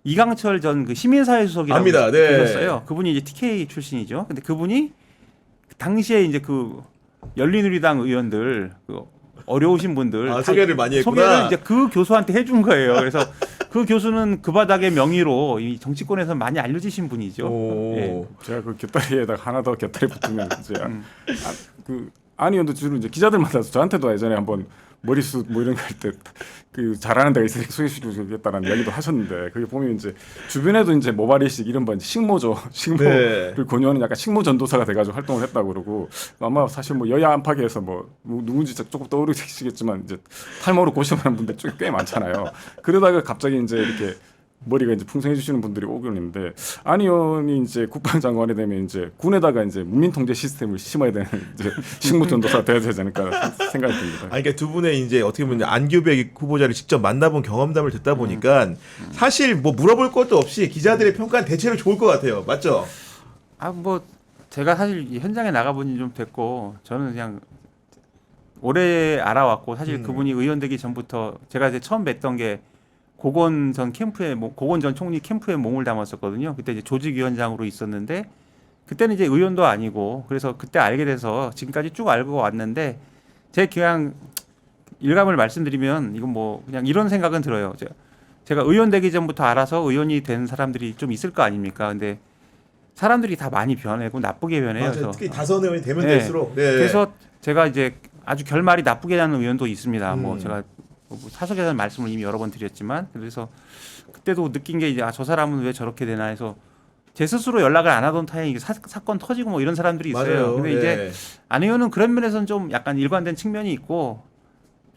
이강철 전 그 시민사회 수석이라고 압니다. 네. 계셨어요. 그분이 이제 TK 출신이죠. 근데 그분이 당시에 이제 그 열린우리당 의원들 그 어려우신 분들 다 소개를 많이 했구나. 소개를 이제 그 교수한테 해준 거예요. 그래서 그 교수는 그 바닥의 명의로 이 정치권에서 많이 알려지신 분이죠. 오. 예. 제가 그 곁다리에다가 하나 더 곁다리 붙으면 이제 안 의원도 주로 이제 기자들 만나서 저한테도 예전에 한번 머리숱 뭐 이런 거 할 때 그 잘하는 데가 있으니까 소개시켜주겠다는 이야기도 하셨는데 그게 보면 이제 주변에도 이제 모발이식 이른바 이제 식모죠 식모를 네. 권유하는 약간 식모 전도사가 돼가지고 활동을 했다고 그러고 아마 사실 뭐 여야 안팎에서 뭐 누군지 조금 떠오르시겠지만 이제 탈모로 고심하는 분들 꽤 많잖아요. 그러다가 갑자기 이제 이렇게 머리가 이제 풍성해 주시는 분들이 오고 있는데 안 의원이 이제 국방장관이 되면 이제 군에다가 이제 문민통제 시스템을 심어야 되는 이제 식무전도사 돼야 되지 않을까 생각이 듭니다. 아니, 그러니까 두 분의 이제 어떻게 보면 안규백 후보자를 직접 만나본 경험담을 듣다 보니까 사실 뭐 물어볼 것도 없이 기자들의 평가는 대체로 좋을 것 같아요. 맞죠? 뭐 제가 사실 이 현장에 나가본 지 좀 됐고 저는 그냥 오래 알아왔고 사실 그분이 의원 되기 전부터 제가 이제 처음 뵀던 게 고건 전 총리 캠프에 몸을 담았었거든요. 그때 이제 조직위원장으로 있었는데 그때는 이제 의원도 아니고 그래서 그때 알게 돼서 지금까지 쭉 알고 왔는데 제 그냥 일감을 말씀드리면 이건 뭐 그냥 이런 생각은 들어요. 제가 의원 되기 전부터 알아서 의원이 된 사람들이 좀 있을 거 아닙니까? 근데 사람들이 다 많이 변하고 나쁘게 변해요. 맞아요. 그래서 특히 다선 의원이 되면 네. 될수록. 네. 그래서 제가 이제 아주 결말이 나쁘게 나는 의원도 있습니다. 뭐 제가 사석에서 말씀을 이미 여러 번 드렸지만 그래서 그때도 느낀 게 이제 저 사람은 왜 저렇게 되나 해서 제 스스로 연락을 안 하던 타이밍에 사건 터지고 뭐 이런 사람들이 있어요. 맞아요. 근데 네. 이제 안 의원은 그런 면에서는 좀 약간 일관된 측면이 있고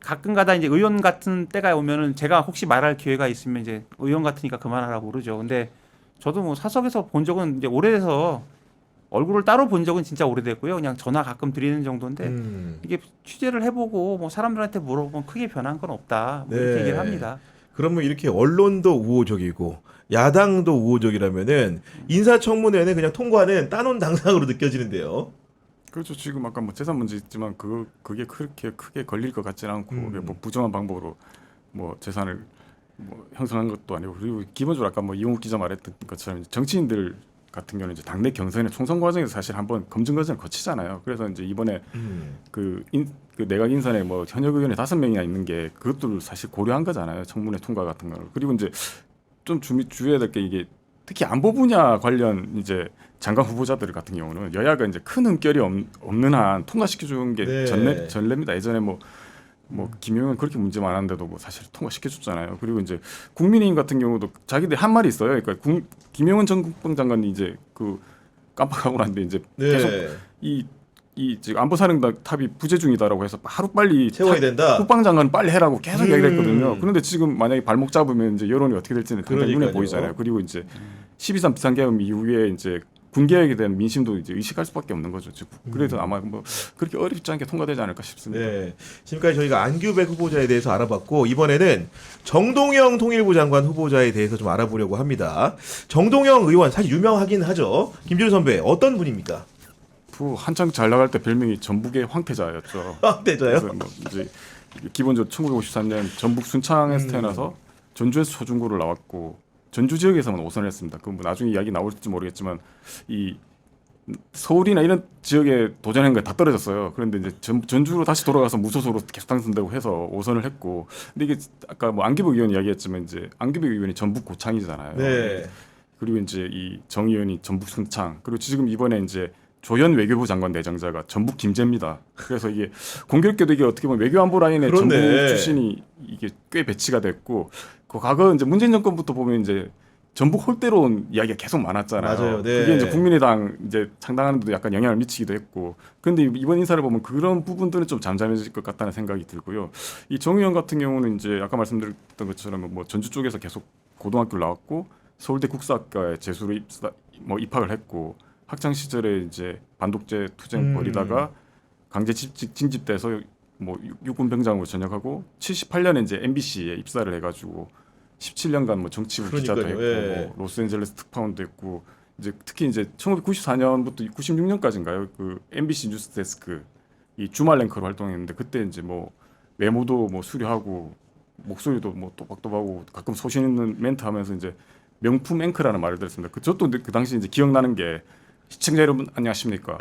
가끔가다 이제 의원 같은 때가 오면은 제가 혹시 말할 기회가 있으면 이제 의원 같으니까 그만하라고 그러죠. 근데 저도 뭐 사석에서 본 적은 이제 오래돼서 얼굴을 따로 본 적은 진짜 오래됐고요. 그냥 전화 가끔 드리는 정도인데 이게 취재를 해보고 뭐 사람들한테 물어보면 크게 변한 건 없다. 뭐 이렇게 네. 얘기를 합니다. 그러면 이렇게 언론도 우호적이고 야당도 우호적이라면은 인사청문회는 그냥 통과는 따놓은 당상으로 느껴지는데요. 그렇죠. 지금 아까 뭐 재산 문제 있지만 그게 그렇게 크게 걸릴 것 같지는 않고 그게 뭐 부정한 방법으로 뭐 재산을 뭐 형성한 것도 아니고 그리고 기본적으로 아까 뭐 이용욱 기자 말했던 것처럼 정치인들 같은 경우는 이제 당내 경선의 총선 과정에서 사실 한번 검증 과정을 거치잖아요. 그래서 이제 이번에 그 내각 인선에 뭐 현역 의원이 5명이나 있는 게 그것들을 사실 고려한 거잖아요. 청문회 통과 같은 거를. 그리고 이제 좀 주의해야 될 게 이게 특히 안보 분야 관련 이제 장관 후보자들 같은 경우는 여야가 이제 큰 흠결이 없는 한 통과시켜 주는 게 네. 전례입니다. 예전에 뭐 뭐 김용은 그렇게 문제 많았는데도 뭐 사실 통과시켜줬잖아요. 그리고 이제 국민의힘 같은 경우도 자기들 한 말이 있어요. 그러니까 김용은 전 국방장관이 이제 그 깜빡하고 났는데 이제 계속 이 지금 안보사령관 탑이 부재 중이다라고 해서 하루 빨리 채워야 된다. 국방장관 빨리 해라고 계속 이야기를 했거든요. 그런데 지금 만약에 발목 잡으면 이제 여론이 어떻게 될지는 당장 눈에 그러니까요. 보이잖아요. 그리고 이제 12.3 비상계엄 이후에 이제 군개혁에 대한 민심도 이제 의식할 수밖에 없는 거죠. 즉 그래서 아마 뭐 그렇게 어렵지 않게 통과되지 않을까 싶습니다. 네. 지금까지 저희가 안규백 후보자에 대해서 알아봤고 이번에는 정동영 통일부 장관 후보자에 대해서 좀 알아보려고 합니다. 정동영 의원 사실 유명하긴 하죠. 김준우 선배 어떤 분입니까? 한창 잘 나갈 때 별명이 전북의 황태자였죠. 황태자요? 그래서 뭐 이제 기본적으로 1953년 전북 순창에서 태어나서 전주에서 초중고를 나왔고 전주 지역에서만 5선을 했습니다. 그 뭐 나중에 이야기 나올지 모르겠지만 이 서울이나 이런 지역에 도전한 거 다 떨어졌어요. 그런데 이제 전주로 다시 돌아가서 무소속으로 계속 당선되고 해서 5선을 했고, 근데 이게 아까 뭐 안기복 의원 이야기했지만 이제 안기복 의원이 전북 고창이잖아요. 네. 그리고 이제 이 정 의원이 전북 순창, 그리고 지금 이번에 이제 조현 외교부 장관 내정자가 전북 김제입니다. 그래서 이게 공교롭게도 이게 어떻게 보면 외교안보 라인에 그렇네. 전북 출신이 이게 꽤 배치가 됐고, 그 과거 이제 문재인 정권부터 보면 이제 전북 홀대로운 이야기가 계속 많았잖아요. 맞아요. 네. 그게 이제 국민의당 이제 창당하는 데도 약간 영향을 미치기도 했고, 그런데 이번 인사를 보면 그런 부분들은 좀 잠잠해질 것 같다는 생각이 들고요. 이 정 의원 같은 경우는 이제 아까 말씀드렸던 것처럼 뭐 전주 쪽에서 계속 고등학교를 나왔고 서울대 국사학과에 재수로 입학을 했고, 학창 시절에 이제 반독재 투쟁 벌이다가 강제 징집돼서 뭐 육군 병장으로 전역하고 78년에 이제 MBC에 입사를 해가지고 17년간 뭐 정치부 기자도 했고 예. 뭐 로스앤젤레스 특파원도 했고, 이제 특히 이제 1994년부터 96년까지인가요? 그 MBC 뉴스 데스크 이 주말 랭커로 활동했는데, 그때 이제 뭐 외모도 뭐 수려하고 목소리도 뭐 또박또박하고 가끔 소신 있는 멘트 하면서 이제 명품 앵커라는 말을 들었습니다. 저도 그 당시 이제 기억나는 게, 시청자 여러분 안녕하십니까?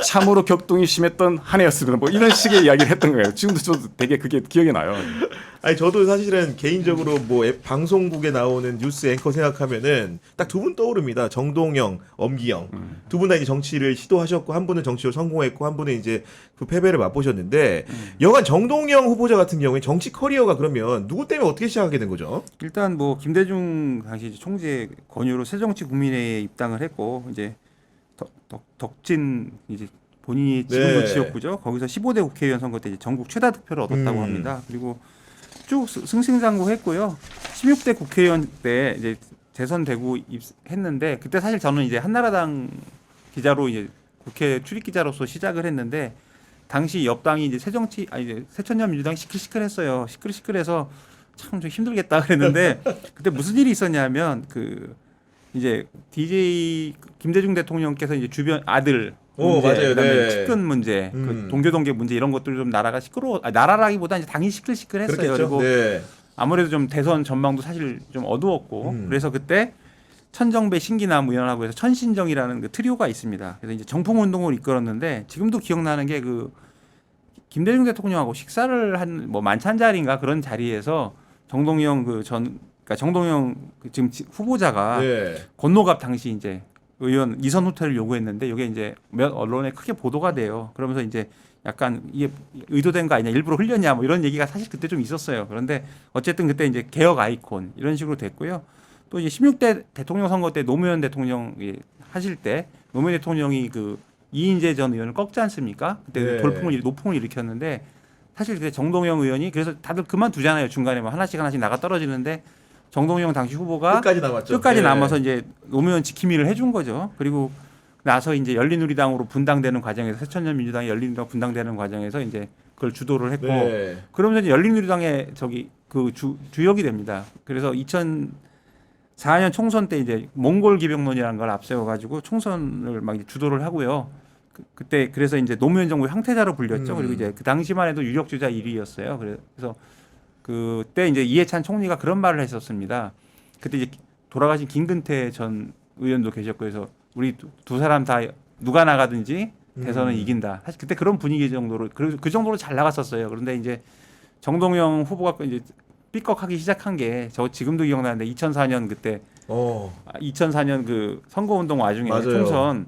참으로 격동이 심했던 한 해였습니다. 뭐 이런 식의 이야기를 했던 거예요. 지금도 저도 되게 그게 기억이 나요. 아니 저도 사실은 개인적으로 뭐 방송국에 나오는 뉴스 앵커 생각하면은 딱 두 분 떠오릅니다. 정동영, 엄기영. 두 분 다 이제 정치를 시도하셨고, 한 분은 정치로 성공했고, 한 분은 이제 그 패배를 맛보셨는데, 여간 정동영 후보자 같은 경우에 정치 커리어가 그러면 누구 때문에 어떻게 시작하게 된 거죠? 일단 뭐 김대중 당시 총재 권유로 새정치국민회에 입당을 했고, 이제 덕진 이제 본인이 지금도 네. 지역구죠. 거기서 15대 국회의원 선거 때 이제 전국 최다 득표를 얻었다고 합니다. 그리고 쭉 승승장구했고요. 16대 국회의원 때 이제 재선되고 했는데, 그때 사실 저는 이제 한나라당 기자로 이제 국회 출입 기자로서 시작을 했는데, 당시 여당이 이제 새천년 민주당이 시끌시끌했어요. 시끌시끌해서 참 좀 힘들겠다 그랬는데 그때 무슨 일이 있었냐면, 그 이제 DJ 김대중 대통령께서 이제 주변 아들 문제, 맞아요. 그다음에 네. 측근 문제, 그 동교동계 문제 이런 것들 좀 나라가 나라라기보다 이제 당이 시끌시끌했어요. 그렇겠죠. 그리고 네. 아무래도 좀 대선 전망도 사실 좀 어두웠고, 그래서 그때 천정배 신기남 의원하고 해서 천신정이라는 그 트리오가 있습니다. 그래서 이제 정풍 운동을 이끌었는데, 지금도 기억나는 게 그 김대중 대통령하고 식사를 한 뭐 만찬 자리인가 그런 자리에서 정동영 그러니까 정동영 그 지금 후보자가 네. 권노갑 당시 이제 의원 이선 후퇴를 요구했는데, 이게 이제 몇 언론에 크게 보도가 돼요. 그러면서 이제 약간 이게 의도된 거 아니냐, 일부러 흘렸냐, 뭐 이런 얘기가 사실 그때 좀 있었어요. 그런데 어쨌든 그때 이제 개혁 아이콘 이런 식으로 됐고요. 또 이제 16대 대통령 선거 때 노무현 대통령이 하실 때 노무현 대통령이 그 이인재 전 의원을 꺾지 않습니까? 그때 네. 노풍을 일으켰는데, 사실 그때 정동영 의원이 그래서 다들 그만두잖아요. 중간에 뭐 하나씩 나가 떨어지는데, 정동영 당시 후보가 끝까지 남았죠. 끝까지 네. 남아서 이제 노무현 지킴이를 해준 거죠. 그리고 나서 이제 열린우리당으로 분당되는 과정에서, 새천년 민주당이 열린우리당 분당되는 과정에서 이제 그걸 주도를 했고, 네. 그러면서 이제 열린우리당의 그 주역이 됩니다. 그래서 2004년 총선 때 이제 몽골 기병론이라는 걸 앞세워가지고 총선을 막 이제 주도를 하고요. 그때 그래서 이제 노무현 정부의 황태자로 불렸죠. 그리고 이제 그 당시만 해도 유력주자 1위였어요. 그래서 그때 이제 이해찬 총리가 그런 말을 했었습니다. 그때 이제 돌아가신 김근태 전 의원도 계셨고, 그래서 우리 두 사람 다 누가 나가든지 대선은 이긴다. 사실 그때 그런 분위기 정도로 그 정도로 잘 나갔었어요. 그런데 이제 정동영 후보가 이제 삐걱하기 시작한 게, 저 지금도 기억나는데 2004년 그때 2004년 그 선거운동 와중에 맞아요. 총선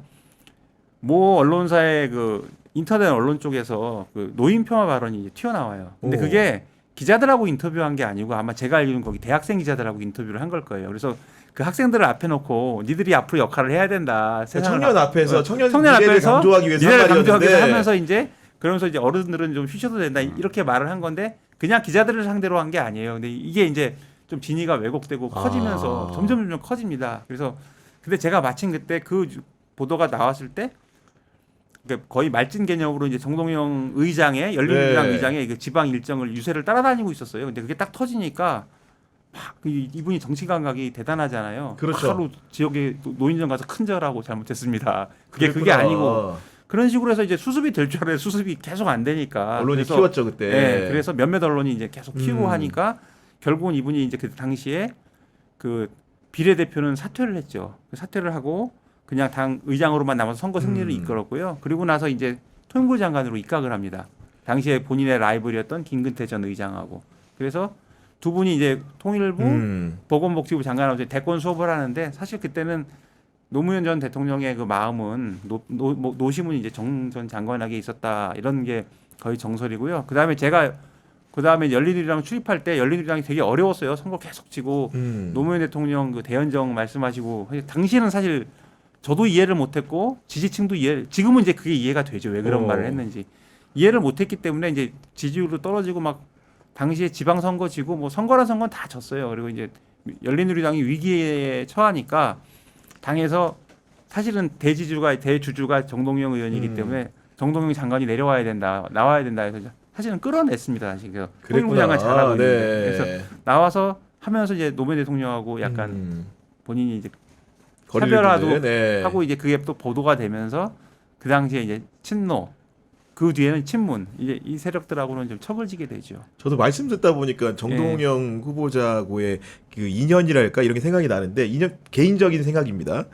모 언론사의 그 인터넷 언론 쪽에서 그 노인 폄하 발언이 이제 튀어나와요. 근데 오. 그게 기자들하고 인터뷰한 게 아니고 아마 제가 알기로는 거기 대학생 기자들하고 인터뷰를 한 걸 거예요. 그래서 그 학생들을 앞에 놓고 니들이 앞으로 역할을 해야 된다. 청년 앞에서 청년 청년 미래를 앞에서 강조하기 위해서 미래를 한 강조하기 위해서 말이었는데 하면서 이제 그러면서 이제 어른들은 좀 쉬셔도 된다 이렇게 말을 한 건데 그냥 기자들을 상대로 한 게 아니에요. 근데 이게 이제 좀 진위가 왜곡되고 커지면서 점점 커집니다. 그래서 근데 제가 마침 그때 그 보도가 나왔을 때 그러니까 거의 말진 개념으로 이제 정동영 의장의 열린우리당 네. 의장의 그 지방 일정을 유세를 따라다니고 있었어요. 근데 그게 딱 터지니까 막 이분이 정치 감각이 대단하잖아요. 그렇죠. 바로 지역에 노인정 가서 큰절하고 잘못했습니다. 그게 그랬구나. 아니고 그런 식으로 해서 이제 수습이 될 줄 알았는데 수습이 계속 안 되니까 언론이 그래서 키웠죠 그때. 네, 그래서 몇몇 언론이 이제 계속 키우고 하니까 결국은 이분이 이제 그 당시에 그 비례대표는 사퇴를 했죠. 사퇴를 하고 그냥 당 의장으로만 남아서 선거 승리를 이끌었고요. 그리고 나서 이제 통일부 장관으로 입각을 합니다. 당시에 본인의 라이벌이었던 김근태 전 의장하고. 그래서 두 분이 이제 통일부 보건복지부 장관하고 대권 수업을 하는데 사실 그때는 노무현 전 대통령의 그 마음은 노심은 이제 정 전 장관에게 있었다 이런 게 거의 정설이고요. 그다음에 제가 그다음에 열린우리당 출입할 때 열린우리당이 되게 어려웠어요. 선거 계속 지고 노무현 대통령 그 대연정 말씀하시고 당시에는 사실 저도 이해를 못했고 지지층도 지금은 이제 그게 이해가 되죠. 왜 그런 말을 했는지 이해를 못했기 때문에 이제 지지율도 떨어지고 막 당시에 지방선거 지고 뭐 선거란 선거는 다 졌어요. 그리고 이제 열린우리당이 위기에 처하니까 당에서 사실은 대주주가 정동영 의원이기 때문에 정동영 장관이 나와야 된다 해서 사실은 끌어냈습니다. 사실 통일부 장관 잘하고 있는데 그래서 나와서 하면서 이제 노무현 대통령하고 약간 본인이 이제 차별화도 하고 이제 그게 또 보도가 되면서 그 당시에 이제 친노 그 뒤에는 친문 이제 이 세력들하고는 좀 척을지게 되죠. 저도 말씀 듣다 보니까 정동영 후보자하고의 그 인연이랄까 이런 게 생각이 나는데 개인적인 생각입니다.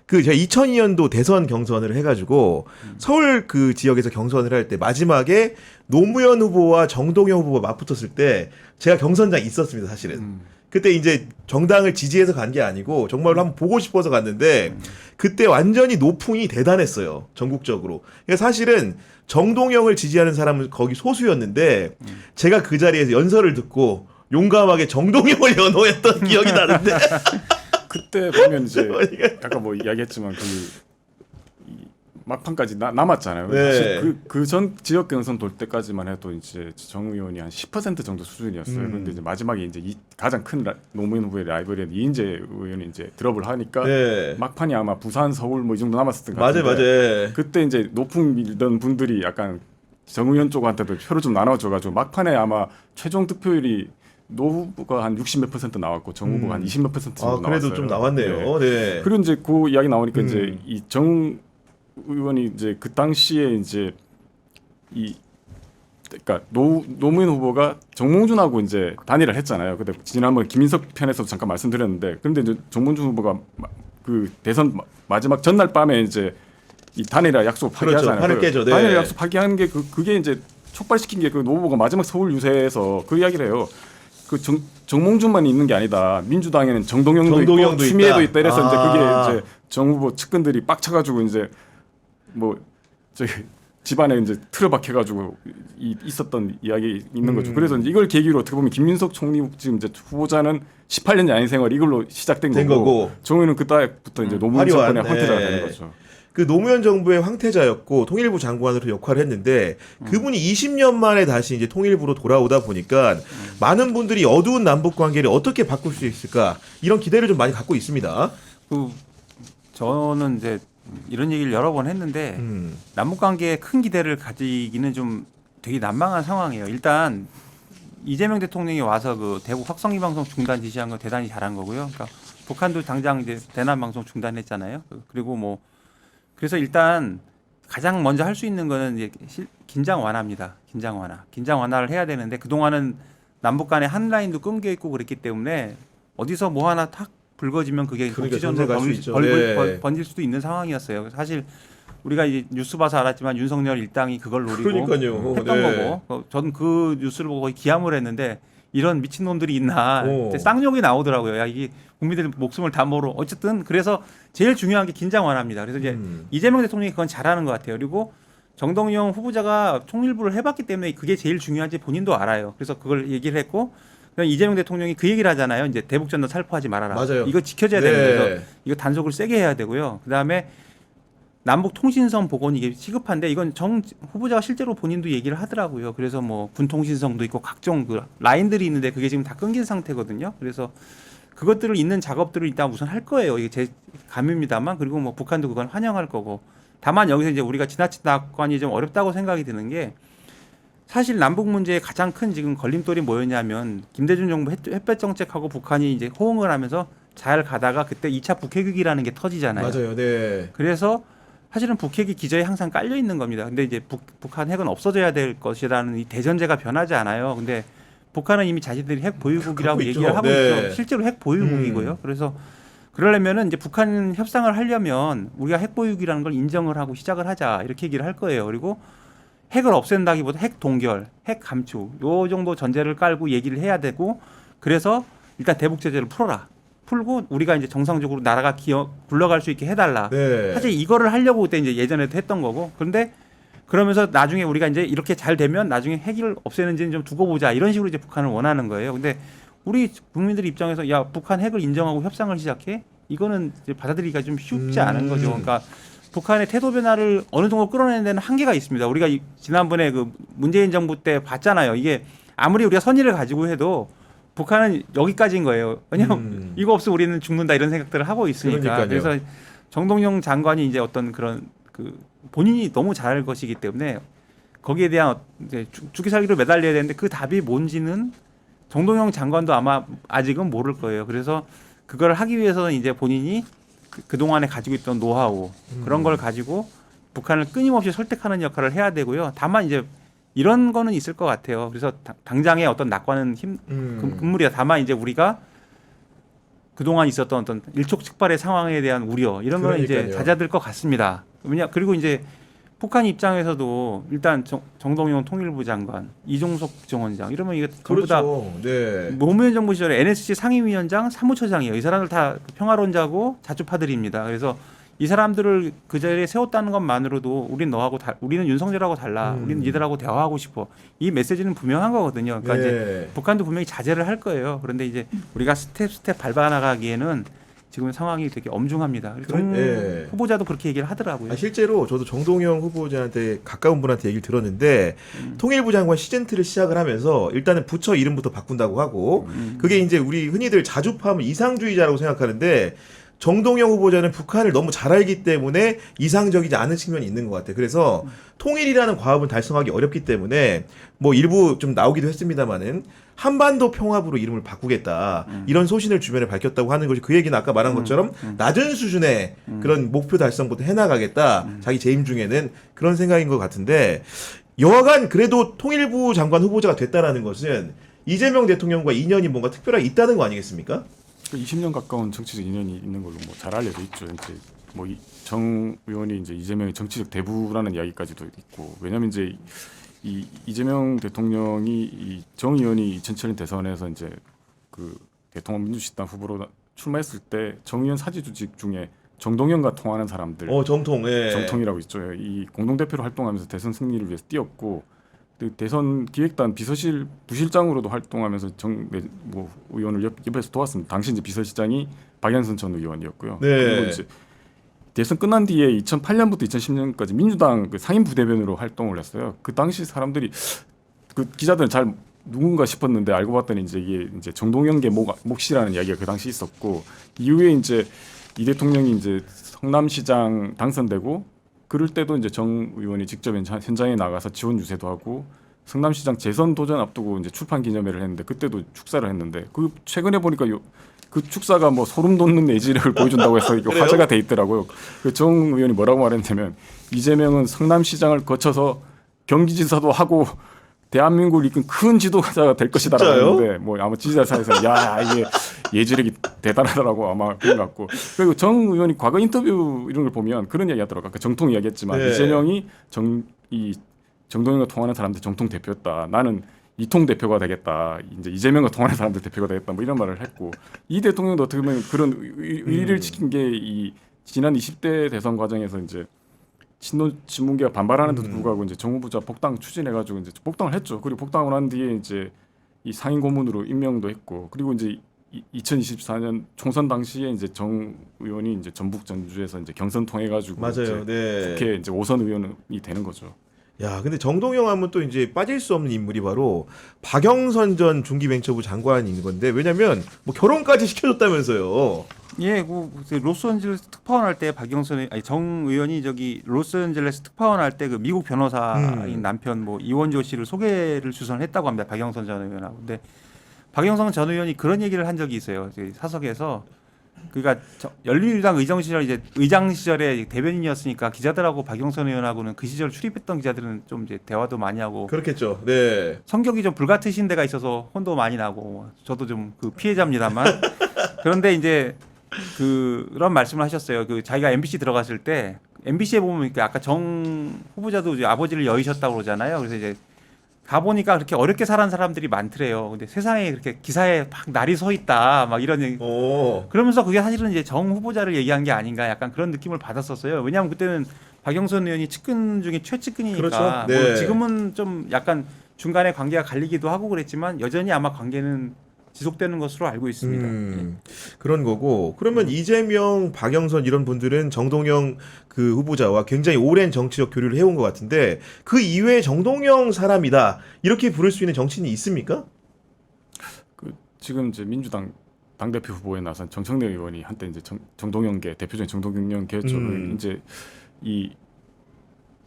그 제가 2002년도 대선 경선을 해가지고 서울 그 지역에서 경선을 할 때 마지막에 노무현 후보와 정동영 후보가 맞붙었을 때 제가 경선장에 있었습니다, 사실은. 그때 이제 정당을 지지해서 간 게 아니고 정말로 한번 보고 싶어서 갔는데 그때 완전히 노풍이 대단했어요. 전국적으로. 그러니까 사실은 정동영을 지지하는 사람은 거기 소수였는데 제가 그 자리에서 연설을 듣고 용감하게 정동영을 연호했던 기억이 나는데 그때 보면 이제 약간 뭐 이야기했지만 막판까지 남았잖아요. 네. 사실 그 전 지역 경선 돌 때까지만 해도 이제 정 의원이 한 10% 정도 수준이었어요. 그런데 이제 마지막에 이제 가장 큰 노무현 후보의 라이벌인 이인재 의원이 이제 드롭을 하니까 막판이 아마 부산, 서울 뭐 이 정도 남았었던 것 같은데. 맞아요. 그때 이제 높은 밀던 분들이 약간 정 의원 쪽한테도 표를 좀 나눠줘가지고 막판에 아마 최종 득표율이 노 후보가 한 60몇 % 나왔고 정 후보가 한 20몇 % 정도 나왔어요. 그래도 좀 나왔네요. 네. 그리고 이제 그 이야기 나오니까 이제 이 정 의원이 이제 그 당시에 이제 그러니까 노무현 후보가 정몽준하고 이제 단일을 했잖아요. 근데 지난번 김인석 편에서도 잠깐 말씀드렸는데, 그런데 이제 정몽준 후보가 그 대선 마지막 전날 밤에 이제 이 단일화 약속 파기하잖아요. 판을 깨죠. 네. 단일화 약속 파기하는 게 그게 이제 촉발시킨 게 그 노 후보가 마지막 서울 유세에서 그 이야기를 해요. 그 정몽준만 있는 게 아니다. 민주당에는 정동영도 있고 추미애도 있다. 이래서 이제 그게 이제 정 후보 측근들이 빡쳐가지고 이제 뭐 저기 집안에 이제 틀어박혀가지고 있었던 이야기 있는 거죠. 그래서 이제 이걸 계기로 어떻게 보면 김민석 총리 지금 이제 후보자는 18년 야인 생활 이걸로 시작된 거고 정의는 그때부터 이제 노무현 정권의 황태자가 되는 거죠. 그 노무현 정부의 황태자였고 통일부 장관으로 역할을 했는데 그분이 20년 만에 다시 이제 통일부로 돌아오다 보니까 많은 분들이 어두운 남북 관계를 어떻게 바꿀 수 있을까 이런 기대를 좀 많이 갖고 있습니다. 저는 이제 이런 얘기를 여러 번 했는데 남북 관계에 큰 기대를 가지기는 좀 되게 난망한 상황이에요. 일단 이재명 대통령이 와서 그 대북 확성기 방송 중단 지시한 거 대단히 잘한 거고요. 그러니까 북한도 당장 이제 대남 방송 중단했잖아요. 그리고 뭐 그래서 일단 가장 먼저 할 수 있는 거는 이제 긴장 완화입니다. 긴장 완화를 해야 되는데 그동안은 남북 간의 한 라인도 끊겨 있고 그랬기 때문에 어디서 뭐 하나 탁 불거지면 그게 정치전으로 번질 수도 있는 상황이었어요. 사실 우리가 이제 뉴스 봐서 알았지만 윤석열 일당이 그걸 노리고 했던 거고 저는 그 뉴스를 보고 거의 기함을 했는데 이런 미친놈들이 있나 쌍욕이 나오더라고요. 야, 이게 국민들 목숨을 담보로 어쨌든 그래서 제일 중요한 게 긴장 완화입니다. 그래서 이제 이재명 대통령이 그건 잘하는 것 같아요. 그리고 정동영 후보자가 통일부를 해봤기 때문에 그게 제일 중요한지 본인도 알아요. 그래서 그걸 얘기를 했고 그다음에 이재명 대통령이 그 얘기를 하잖아요. 이제 대북전단 살포하지 말아라. 맞아요. 이거 지켜져야 네. 되는 거죠. 이거 단속을 세게 해야 되고요. 그다음에 남북 통신선 복원 이게 시급한데 이건 정 후보자가 실제로 본인도 얘기를 하더라고요. 그래서 뭐 군통신성도 있고 각종 그 라인들이 있는데 그게 지금 다 끊긴 상태거든요. 그래서 그것들을 있는 작업들을 일단 우선 할 거예요. 이게 제 감입니다만 그리고 뭐 북한도 그건 환영할 거고. 다만 여기서 이제 우리가 지나친 낙관이 좀 어렵다고 생각이 드는 게 사실 남북 문제의 가장 큰 지금 걸림돌이 뭐였냐면 김대중 정부 햇볕 정책하고 북한이 이제 호응을 하면서 잘 가다가 그때 2차 북핵위기라는 게 터지잖아요. 맞아요. 네. 그래서 사실은 북핵이 기저에 항상 깔려 있는 겁니다. 근데 이제 북한 핵은 없어져야 될 것이라는 이 대전제가 변하지 않아요. 근데 북한은 이미 자신들이 핵 보유국이라고 갖고 얘기를 있죠. 하고 네. 있죠. 실제로 핵 보유국이고요. 그래서 그러려면은 이제 북한 협상을 하려면 우리가 핵 보유국이라는 걸 인정을 하고 시작을 하자 이렇게 얘기를 할 거예요. 그리고 핵을 없앤다기보다 핵 동결, 핵 감축 요 정도 전제를 깔고 얘기를 해야 되고 그래서 일단 대북 제재를 풀어라. 풀고 우리가 이제 정상적으로 나라가 굴러갈 수 있게 해달라. 네. 사실 이거를 하려고 그때 이제 예전에도 했던 거고. 그런데 그러면서 나중에 우리가 이제 이렇게 잘 되면 나중에 핵을 없애는지는 좀 두고 보자 이런 식으로 이제 북한을 원하는 거예요. 근데 우리 국민들 입장에서 야 북한 핵을 인정하고 협상을 시작해 이거는 이제 받아들이기가 좀 쉽지 않은 거죠. 그러니까 북한의 태도 변화를 어느 정도 끌어내는 데는 한계가 있습니다. 우리가 지난번에 그 문재인 정부 때 봤잖아요. 이게 아무리 우리가 선의를 가지고 해도 북한은 여기까지인 거예요. 왜냐하면 이거 없으면 우리는 죽는다 이런 생각들을 하고 있으니까. 그러니까요. 그래서 정동영 장관이 이제 어떤 그런 그 본인이 너무 잘할 것이기 때문에 거기에 대한 이제 죽기 살기로 매달려야 되는데 그 답이 뭔지는 정동영 장관도 아마 아직은 모를 거예요. 그래서 그걸 하기 위해서는 이제 본인이 그동안에 가지고 있던 노하우 그런 걸 가지고 북한을 끊임없이 설득하는 역할을 해야 되고요. 다만 이제 이런 거는 있을 것 같아요. 그래서 당장의 어떤 낙관은 금물이야. 다만 이제 우리가 그동안 있었던 어떤 일촉즉발의 상황에 대한 우려 이런 거는 이제 그러니까요. 잦아들 것 같습니다. 그리고 이제 북한 입장에서도 일단 정동영 통일부 장관, 이종석 국정원장 이러면 이게 전부 다 그렇죠. 네. 노무현 정부 시절에 NSC 상임위원장, 사무처장이에요. 이 사람들 다 평화론자고 자주파들입니다. 그래서 이 사람들을 그 자리에 세웠다는 것만으로도 우리는 윤석열하고 달라. 우리는 니들하고 대화하고 싶어. 이 메시지는 분명한 거거든요. 그러니까 네. 이제 북한도 분명히 자제를 할 거예요. 그런데 이제 우리가 스텝 밟아나가기에는 지금 상황이 되게 엄중합니다. 네. 후보자도 그렇게 얘기를 하더라고요. 실제로 저도 정동영 후보자한테 가까운 분한테 얘기를 들었는데 통일부 장관 시즌2를 시작을 하면서 일단은 부처 이름부터 바꾼다고 하고 그게 이제 우리 흔히들 자주파하면 이상주의자라고 생각하는데 정동영 후보자는 북한을 너무 잘 알기 때문에 이상적이지 않은 측면이 있는 것 같아요. 그래서 통일이라는 과업은 달성하기 어렵기 때문에 뭐 일부 좀 나오기도 했습니다만은 한반도 평화부로 이름을 바꾸겠다 이런 소신을 주변에 밝혔다고 하는 것이 그 얘기는 아까 말한 것처럼 낮은 수준의 그런 목표 달성부터 해나가겠다 자기 재임 중에는 그런 생각인 것 같은데 여하간 그래도 통일부 장관 후보자가 됐다라는 것은 이재명 대통령과 인연이 뭔가 특별하게 있다는 거 아니겠습니까? 20년 가까운 정치적 인연이 있는 걸로 뭐 잘 알려져 있죠. 이제 뭐 정 의원이 이제 이재명의 정치적 대부라는 이야기까지도 있고 왜냐면 이제 이재명 대통령이 이 정 의원이 2007년 대선에서 이제 그 대통령 민주신당 후보로 출마했을 때 정 의원 사지 조직 중에 정동영과 통하는 사람들 정통, 예. 정통이라고 있죠. 이 공동 대표로 활동하면서 대선 승리를 위해서 뛰었고 대선 기획단 비서실 부실장으로도 활동하면서 뭐 의원을 옆에서 도왔습니다. 당시 이제 비서실장이 박영선 전 의원이었고요. 네. 그리고 이제 대선 끝난 뒤에 2008년부터 2010년까지 민주당 그 상임 부대변으로 활동을 했어요. 그 당시 사람들이 그 기자들은 잘 누군가 싶었는데 알고 봤더니 이게 이제 정동영계 몫이라는 이야기가 그 당시 있었고 이후에 이제 이 대통령이 이제 성남시장 당선되고 그럴 때도 이제 정 의원이 직접 현장에 나가서 지원 유세도 하고 성남시장 재선 도전 앞두고 이제 출판 기념회를 했는데 그때도 축사를 했는데 그 최근에 보니까 그 축사가 뭐 소름 돋는 내지력을 보여준다고 해서 이게 화제가 돼 있더라고요. 그 정 의원이 뭐라고 말했냐면 이재명은 성남시장을 거쳐서 경기지사도 하고 대한민국을 이끈 큰 지도자가 될 것이다라고 했는데 뭐 아마 지지자 사이에서 야 이게 예지력이 대단하다라고 아마 그런 것 같고 그리고 정 의원이 과거 인터뷰 이런 걸 보면 그런 이야기 하더라고요. 아까 정통 이야기했지만 네. 이재명이 정동영과 통하는 사람들 정통 대표였다. 나는 이통 대표가 되겠다. 이제 이재명과 통하는 사람들 대표가 되겠다. 뭐 이런 말을 했고 이 대통령도 어떻게 보면 그런 의리를 지킨 게 이 지난 20대 대선 과정에서 이제 친노 친문계가 반발하는데도 불구하고 이제 정 후보자 복당 추진해가지고 이제 복당을 했죠. 그리고 복당을 한 뒤에 이제 이 상임 고문으로 임명도 했고, 그리고 이제 2024년 총선 당시에 이제 정 의원이 이제 전북 전주에서 이제 경선 통해 가지고 맞아요. 네. 국회 이제 5선 의원이 되는 거죠. 야, 근데 정동영 하면 또 이제 빠질 수 없는 인물이 바로 박영선 전 중기벤처부 장관인 건데, 왜냐면 뭐 결혼까지 시켜줬다면서요. 예, 그 로스앤젤레스 특파원 할 때 박영선 아니 정 의원이 저기 로스앤젤레스 특파원 할 때 그 미국 변호사인 남편 뭐 이원조 씨를 소개를 주선했다고 합니다. 박영선 전 의원하고. 근데 박영선 전 의원이 그런 얘기를 한 적이 있어요. 저기 사석에서 그러니까 열린우리당 의장 시절에 대변인이었으니까 기자들하고 박영선 의원하고는 그 시절 출입했던 기자들은 좀 이제 대화도 많이 하고 그렇겠죠. 네. 성격이 좀 불같으신 데가 있어서 혼도 많이 나고 저도 좀 그 피해자입니다만 그런데 이제 그런 말씀을 하셨어요. 그 자기가 MBC 들어갔을 때 MBC에 보면 이렇게 아까 정 후보자도 이제 아버지를 여의셨다고 그러잖아요. 그래서 이제 가보니까 그렇게 어렵게 살아온 사람들이 많더래요. 근데 세상에 그렇게 기사에 막 날이 서 있다 막 이런 얘기. 오. 그러면서 그게 사실은 이제 정 후보자를 얘기한 게 아닌가 약간 그런 느낌을 받았었어요. 왜냐하면 그때는 박영선 의원이 측근 중에 최측근이니까 그렇죠. 네. 뭐 지금은 좀 약간 중간에 관계가 갈리기도 하고 그랬지만 여전히 아마 관계는 지속되는 것으로 알고 있습니다. 그런 거고. 그러면 이재명, 박영선 이런 분들은 정동영 그 후보자와 굉장히 오랜 정치적 교류를 해온 것 같은데, 그 이외에 정동영 사람이다 이렇게 부를 수 있는 정치인이 있습니까? 그 지금 이제 민주당 당대표 후보에 나선 정청래 의원이 한때 이제 정동영계 대표적인 정동영계였죠. 이제 이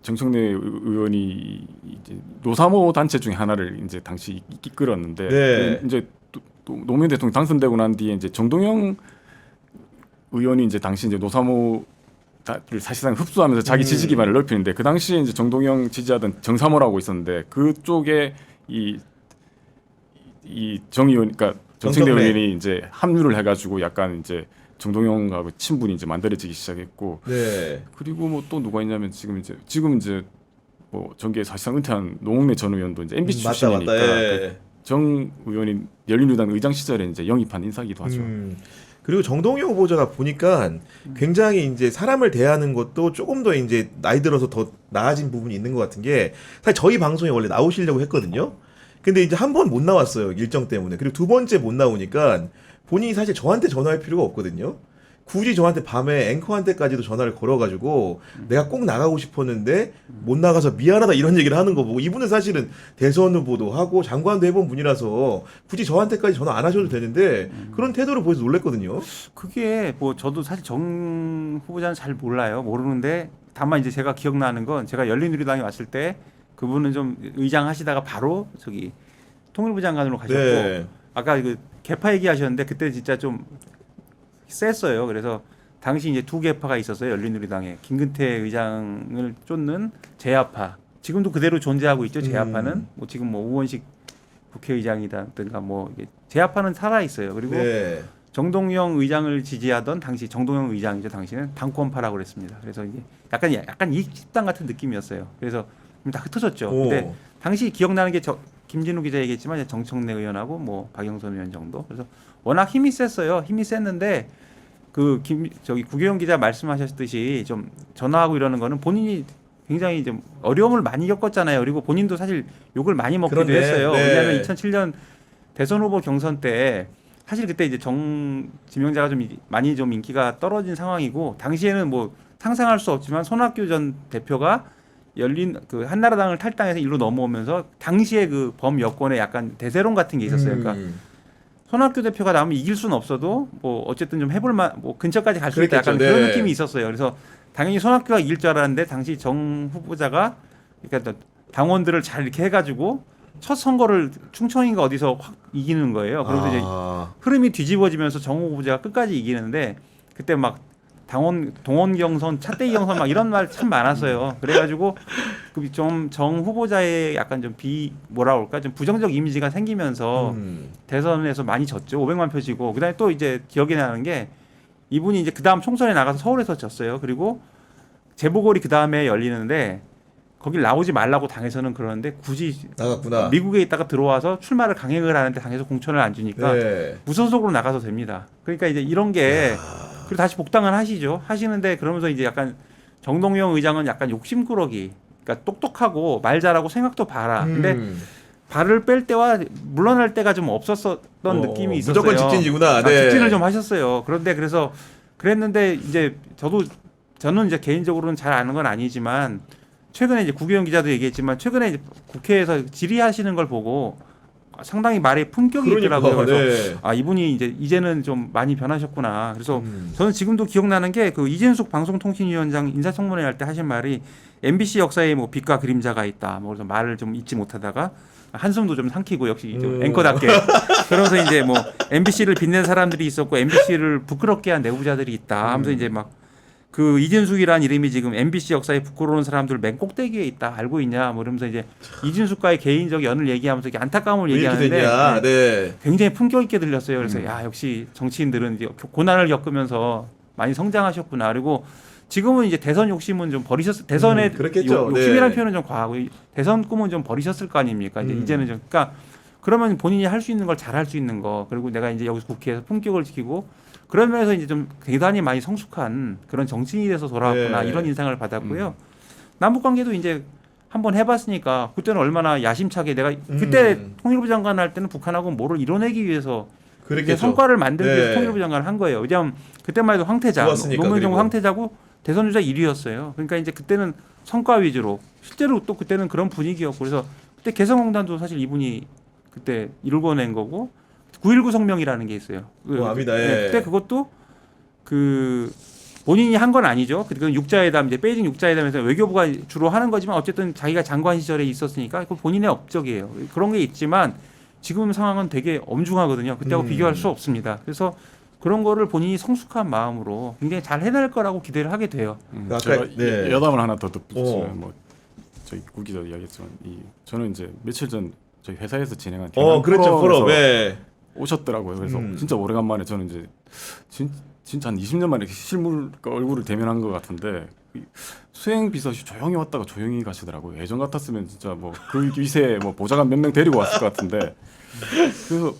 정청래 의원이 이제 노사모 단체 중에 하나를 이제 당시 이끌었는데 네. 이제 또 노무현 대통령 당선되고 난 뒤에 이제 정동영 의원이 이제 당시 이제 노사모를 사실상 흡수하면서 자기 지지 기반을 넓히는데, 그 당시에 이제 정동영 지지하던 정사모라고 있었는데 그쪽에 이 정 의원, 그러니까 정청래 의원이 이제 합류를 해가지고 약간 이제 정동영하고 친분이 이제 만들어지기 시작했고, 네. 그리고 뭐 또 누가 있냐면 지금 이제 뭐 정계 사실상 은퇴한 노웅래 전 의원도 이제 MBC 출신이니까 맞다. 예. 정 의원이 열린우리당 의장 시절에 이제 영입한 인사기도 하죠. 그리고 정동영 후보자가 보니까 굉장히 이제 사람을 대하는 것도 조금 더 이제 나이 들어서 더 나아진 부분이 있는 것 같은 게, 사실 저희 방송에 원래 나오시려고 했거든요. 근데 이제 한 번 못 나왔어요, 일정 때문에. 그리고 두 번째 못 나오니까 본인이 사실 저한테 전화할 필요가 없거든요. 굳이 저한테 밤에 앵커한테까지도 전화를 걸어가지고 내가 꼭 나가고 싶었는데 못 나가서 미안하다 이런 얘기를 하는 거 보고, 이분은 사실은 대선 후보도 하고 장관도 해본 분이라서 굳이 저한테까지 전화 안 하셔도 되는데 그런 태도를 보여서 놀랬거든요. 그게 뭐 저도 사실 정 후보자는 잘 몰라요. 모르는데 다만 이제 제가 기억나는 건 제가 열린우리당에 왔을 때 그분은 좀 의장 하시다가 바로 저기 통일부 장관으로 가셨고, 네. 아까 그 개파 얘기하셨는데 그때 진짜 좀 셌어요. 그래서 당시 이제 두 개파가 있었어요. 열린우리당에 김근태 의장을 쫓는 제야파, 지금도 그대로 존재하고 있죠. 제야파는 뭐 지금 뭐 우원식 국회의장이라든가 뭐 이게 제야파는 살아 있어요. 그리고 네. 정동영 의장을 지지하던 당시 정동영 의장이죠. 당시는 당권파라고 그랬습니다. 그래서 이게 약간 이익집단 같은 느낌이었어요. 그래서 다 흩어졌죠. 근데 당시 기억나는 게 김진우 기자 얘기했지만 이제 정청래 의원하고 뭐 박영선 의원 정도. 그래서 워낙 힘이 셌어요. 힘이 셌는데 그 저기 구교영 기자 말씀하셨듯이 좀 전화하고 이러는 거는 본인이 굉장히 좀 어려움을 많이 겪었잖아요. 그리고 본인도 사실 욕을 많이 먹기도 그러네. 했어요. 네. 왜냐하면 2007년 대선 후보 경선 때 사실 그때 이제 지명자가 좀 많이 좀 인기가 떨어진 상황이고, 당시에는 뭐 상상할 수 없지만 손학규 전 대표가 열린 그 한나라당을 탈당해서 일로 넘어오면서 당시에 그 범여권에 약간 대세론 같은 게 있었어요. 그러니까 손학규 대표가 나오면 이길 수는 없어도 뭐 어쨌든 좀 해볼만, 뭐 근처까지 갈 수 있다 약간 그랬겠죠. 그런 네. 느낌이 있었어요. 그래서 당연히 손학규가 이길 줄 알았는데 당시 정 후보자가 그러니까 당원들을 잘 이렇게 해가지고 첫 선거를 충청인가 어디서 확 이기는 거예요. 그러면서 이제 흐름이 뒤집어지면서 정 후보자가 끝까지 이기는데, 그때 막 동원 경선, 차떼기 경선 막 이런 말 참 많았어요. 그래가지고 좀 정 후보자의 약간 좀 뭐라 그럴까 좀 부정적 이미지가 생기면서 대선에서 많이 졌죠. 500만 표 지고. 그다음에 또 이제 기억이 나는 게 이분이 이제 그 다음 총선에 나가서 서울에서 졌어요. 그리고 재보궐이 그 다음에 열리는데 거길 나오지 말라고 당에서는 그러는데 굳이 나갔구나. 미국에 있다가 들어와서 출마를 강행을 하는데 당에서 공천을 안 주니까 네. 무소속으로 나가서 됩니다. 그러니까 이제 이런 게 그리고 다시 복당을 하시죠. 하시는데 그러면서 이제 약간 정동영 의장은 약간 욕심꾸러기, 그러니까 똑똑하고 말 잘하고 생각도 봐라. 근데 발을 뺄 때와 물러날 때가 좀 없었던 느낌이 있었어요. 무조건 직진이구나. 네. 직진을 좀 하셨어요. 그런데 그래서 그랬는데 이제 저는 이제 개인적으로는 잘 아는 건 아니지만 최근에 이제 구기현 기자도 얘기했지만 최근에 이제 국회에서 질의하시는 걸 보고 상당히 말에 품격이 있더라고요. 그래서 네. 아 이분이 이제는 좀 많이 변하셨구나. 그래서 저는 지금도 기억나는 게 그 이진숙 방송통신위원장 인사청문회 할 때 하신 말이 MBC 역사에 뭐 빛과 그림자가 있다. 뭐 그래서 말을 좀 잊지 못하다가 한숨도 좀 삼키고 역시 좀 앵커답게 그러면서 이제 뭐 MBC를 빛낸 사람들이 있었고 MBC를 부끄럽게 한 내부자들이 있다 하면서 이제 막 그 이진숙이라는 이름이 지금 MBC 역사에 부끄러운 사람들 맨 꼭대기에 있다 알고 있냐 뭐 이러면서 이제 이진숙과의 개인적 연을 얘기하면서 이렇게 안타까움을 왜 이렇게 얘기하는데 됐냐. 네. 굉장히 품격 있게 들렸어요. 그래서 야 역시 정치인들은 이제 고난을 겪으면서 많이 성장하셨구나. 그리고 지금은 이제 대선 욕심은 좀 대선의 그렇겠죠. 욕심이라는 네. 표현은 좀 과하고 대선 꿈은 좀 버리셨을 거 아닙니까? 이제는 좀 그러니까 그러면 본인이 할 수 있는 걸 잘 할 수 있는 거 그리고 내가 이제 여기서 국회에서 품격을 지키고 그런 면에서 이제 좀 대단히 많이 성숙한 그런 정치인이 돼서 돌아왔구나 네. 이런 인상을 받았고요. 남북 관계도 이제 한번 해봤으니까 그때는 얼마나 야심차게 내가 그때 통일부 장관 할 때는 북한하고 뭐를 이뤄내기 위해서 이제 그랬겠죠. 성과를 만들기 위해서 네. 통일부 장관을 한 거예요. 왜냐하면 그때만 해도 황태자, 좋았으니까, 노무현 정부 그리고. 황태자고 대선 주자 1위였어요. 그러니까 이제 그때는 성과 위주로 실제로 또 그때는 그런 분위기였고 그래서 그때 개성공단도 사실 이분이 그때 이루어낸 거고 9.19 성명이라는 게 있어요. 압니다. 예. 그때 그것도 그 본인이 한 건 아니죠. 그건 육자회담 이제 베이징 육자회담에서 외교부가 주로 하는 거지만 어쨌든 자기가 장관 시절에 있었으니까 그건 본인의 업적이에요. 그런 게 있지만 지금 상황은 되게 엄중하거든요. 그때하고 비교할 수 없습니다. 그래서 그런 거를 본인이 성숙한 마음으로 굉장히 잘 해낼 거라고 기대를 하게 돼요. 아까, 제가 네. 여담을 하나 더 덧붙이면 뭐 저희 구 기자도 이야기했지만 저는 이제 며칠 전 저희 회사에서 진행한 그렇죠. 포럼. 포럼에서 네. 오셨더라고요. 그래서 진짜 오래간만에 저는 이제 진짜 한 20년 만에 실물 얼굴을 대면한 것 같은데 수행 비서시 조용히 왔다가 조용히 가시더라고요. 예전 같았으면 진짜 뭐 그 위세에 뭐 보좌관 몇 명 데리고 왔을 것 같은데 그래서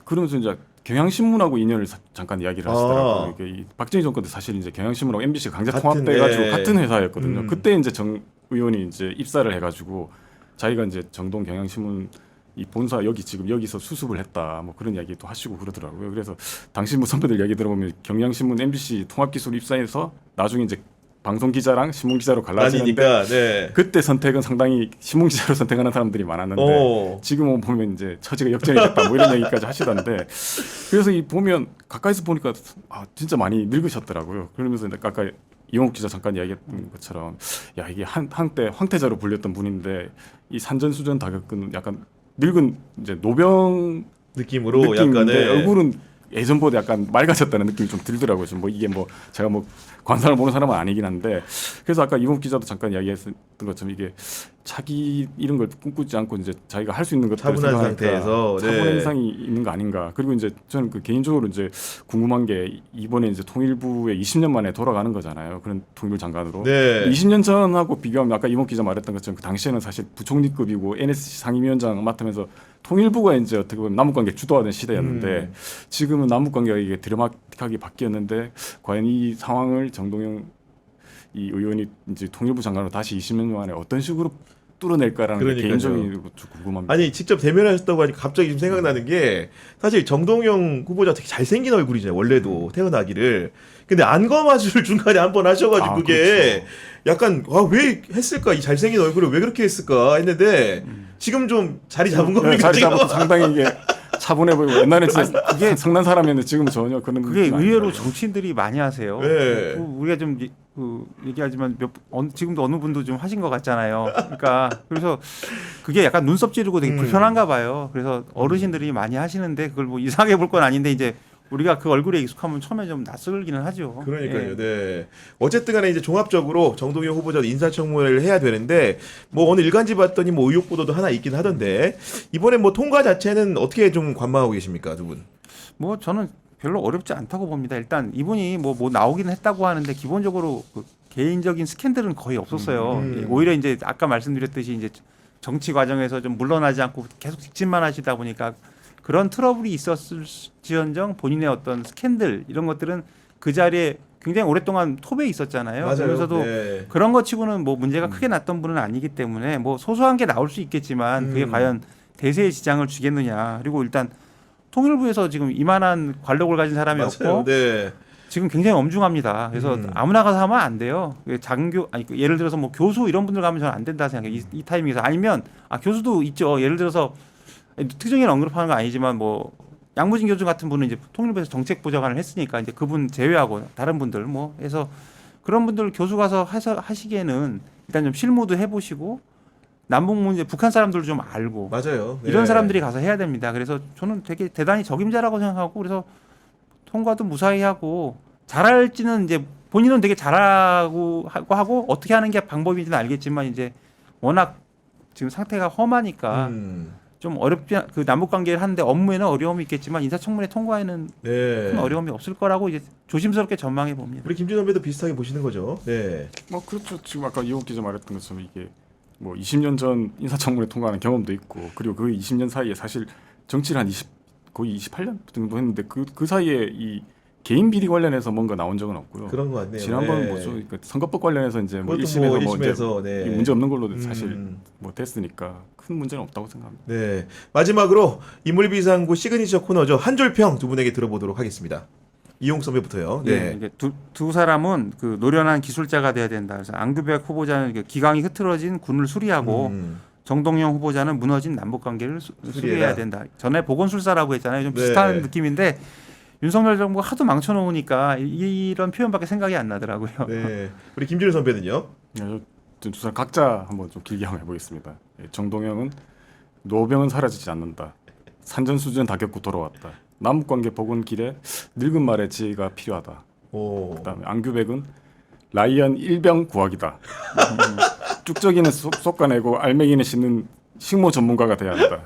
그러면서 이제 경향신문하고 인연을 잠깐 이야기를 하시더라고요. 이게 이 박정희 정권 때 사실 이제 경향신문하고 MBC가 강제 통합돼가지고 같은 회사였거든요. 그때 이제 정 의원이 이제 입사를 해가지고 자기가 이제 정동 경향신문 이 본사 여기 지금 여기서 수습을 했다 뭐 그런 이야기도 하시고 그러더라고요. 그래서 당시 뭐 선배들 이야기 들어보면 경향신문 MBC 통합기술 입사해서 나중에 이제 방송 기자랑 신문 기자로 갈라지는데 아니니까, 네. 그때 선택은 상당히 신문 기자로 선택하는 사람들이 많았는데 지금은 보면 이제 처지가 역전이 됐다 뭐 이런 얘기까지 하시던데 그래서 이 보면 가까이서 보니까 진짜 많이 늙으셨더라고요. 그러면서 아까 이용욱 기자 잠깐 이야기했던 것처럼 야 이게 한때 황태자로 불렸던 분인데 이 산전수전 다 겪은 약간 늙은 이제 노병 느낌으로 느낌인데 약간의 얼굴은 예전보다 약간 맑아졌다는 느낌이 좀 들더라고요. 좀 뭐 이게 뭐 제가 뭐 관상을 보는 사람은 아니긴 한데 그래서 아까 이봉 기자도 잠깐 이야기했던 것처럼 이게 자기 이런 걸 꿈꾸지 않고 이제 자기가 할 수 있는 것들을 차분한 생각하니까 상태에서 차분한 이상이 있는 거 아닌가. 그리고 이제 저는 그 개인적으로 이제 궁금한 게 이번에 이제 통일부에 20년 만에 돌아가는 거잖아요. 그런 통일부 장관으로. 네. 20년 전하고 비교하면 아까 이봉 기자 말했던 것처럼 그 당시에는 사실 부총리급이고 NSC 상임위원장 맡으면서 통일부가 이제 어떻게 보면 남북관계 주도하던 시대였는데 지금은 남북관계가 이게 드라마틱하게 바뀌었는데 과연 이 상황을 정동영 이 의원이 이제 통일부 장관으로 다시 20년 만에 어떤 식으로 뚫어낼까라는 게 그러니까요. 개인적인 좀 궁금합니다. 아니 직접 대면하셨다고 하니까 갑자기 좀 생각나는 게 사실 정동영 후보자 되게 잘생긴 얼굴이잖아요. 원래도 태어나기를. 근데 안검하수를 중간에 한 번 하셔가지고 그게 그렇죠. 약간 왜 했을까 이 잘생긴 얼굴을 왜 그렇게 했을까 했는데 지금 좀 자리 잡은 겁니까? 네, 자리 지금? 잡아서 상당히 이게 차분해 보이고 옛날에 진짜 그게 성난 사람이었는데 지금은 전혀 그런 그게 느낌이 의외로 아니더라고요. 정치인들이 많이 하세요. 네. 우리가 좀 얘기하지만 지금도 어느 분도 좀 하신 것 같잖아요. 그러니까 그래서 그게 약간 눈썹 찌르고 되게 불편한가 봐요. 그래서 어르신들이 많이 하시는데 그걸 뭐 이상하게 볼 건 아닌데 이제 우리가 그 얼굴에 익숙하면 처음에 좀 낯설기는 하죠. 그러니까요. 예. 네. 어쨌든 간에 이제 종합적으로 정동영 후보자 인사청문회를 해야 되는데 뭐 오늘 일간지 봤더니 뭐 의혹 보도도 하나 있긴 하던데 이번에 뭐 통과 자체는 어떻게 좀 관망하고 계십니까, 두 분? 뭐 저는 별로 어렵지 않다고 봅니다. 일단 이분이 뭐 나오기는 했다고 하는데 기본적으로 그 개인적인 스캔들은 거의 없었어요. 오히려 이제 아까 말씀드렸듯이 이제 정치 과정에서 좀 물러나지 않고 계속 직진만 하시다 보니까 그런 트러블이 있었을지언정 본인의 어떤 스캔들 이런 것들은 그 자리에 굉장히 오랫동안 톱에 있었잖아요. 맞아요. 그러면서도 네. 그런 것 치고는 뭐 문제가 크게 났던 분은 아니기 때문에 뭐 소소한 게 나올 수 있겠지만 그게 과연 대세에 지장을 주겠느냐. 그리고 일단 통일부에서 지금 이만한 관록을 가진 사람이 맞아요. 없고 네. 지금 굉장히 엄중합니다. 그래서 아무나 가서 하면 안 돼요. 장교 아니 예를 들어서 뭐 교수 이런 분들 가면 저는 안 된다 생각해요. 이 타이밍에서 아니면 교수도 있죠. 예를 들어서 특정인 언급하는 건 아니지만 뭐 양무진 교수 같은 분은 이제 통일부에서 정책부장관을 했으니까 이제 그분 제외하고 다른 분들 뭐 해서 그런 분들 교수 가서 하시기에는 일단 좀 실무도 해보시고 남북 문제 북한 사람들도 좀 알고 맞아요. 네. 이런 사람들이 가서 해야 됩니다. 그래서 저는 되게 대단히 적임자라고 생각하고 그래서 통과도 무사히 하고 잘할지는 이제 본인은 되게 잘하고 하고 어떻게 하는 게 방법인지는 알겠지만 이제 워낙 지금 상태가 험하니까 좀 어렵지 그 남북 관계를 하는데 업무에는 어려움이 있겠지만 인사청문회 통과에는 네. 큰 어려움이 없을 거라고 이제 조심스럽게 전망해 봅니다. 우리 김준 선배도 비슷하게 보시는 거죠. 네. 뭐 그렇죠. 지금 아까 이호 기자 말했던 것처럼 이게 뭐 20년 전 인사청문회 통과하는 경험도 있고 그리고 그 20년 사이에 사실 정치를 한 거의 28년 정도 했는데 그 사이에 이 개인 비리 관련해서 뭔가 나온 적은 없고요. 그런 것 같네요. 지난번 네. 뭐죠? 그러니까 선거법 관련해서 이제 뭐 그것도 1심에서 뭐 뭐 이제 1심에서 네. 문제 없는 걸로 사실 뭐 됐으니까 큰 문제는 없다고 생각합니다. 네. 마지막으로 인물비상구 시그니처 코너죠. 한 줄평 두 분에게 들어보도록 하겠습니다. 이용 선배부터요. 네. 예, 이게 두 사람은 그 노련한 기술자가 돼야 된다. 그래서 안규백 후보자는 기강이 흐트러진 군을 수리하고 정동영 후보자는 무너진 남북 관계를 수리해야 된다. 전에 보건술사라고 했잖아요. 좀 비슷한 네. 느낌인데 윤석열 정부가 하도 망쳐놓으니까 이런 표현밖에 생각이 안 나더라고요. 네. 우리 김준일 선배는요. 두 사람 각자 한번 좀 길게 한번 해보겠습니다. 정동영은 노병은 사라지지 않는다. 산전수전 다 겪고 돌아왔다. 남북관계 복원 길에 늙은 말의 지혜가 필요하다. 오. 그다음에 안규백은 라이언 일병 구하기다. 쭉저기는 솎아내고 알맹이는 씹는 식모 전문가가 돼야 한다.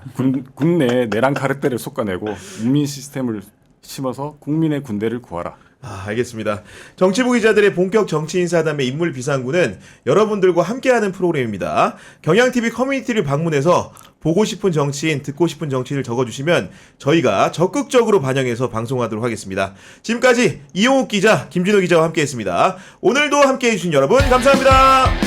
국내에 내란 카르텔을 솎아내고 문민 시스템을 심어서 국민의 군대를 구하라. 알겠습니다. 정치부 기자들의 본격 정치인사담의 인물 비상구는 여러분들과 함께하는 프로그램입니다. 경향TV 커뮤니티를 방문해서 보고 싶은 정치인, 듣고 싶은 정치인을 적어주시면 저희가 적극적으로 반영해서 방송하도록 하겠습니다. 지금까지 이용욱 기자, 김준호 기자와 함께했습니다. 오늘도 함께해 주신 여러분 감사합니다.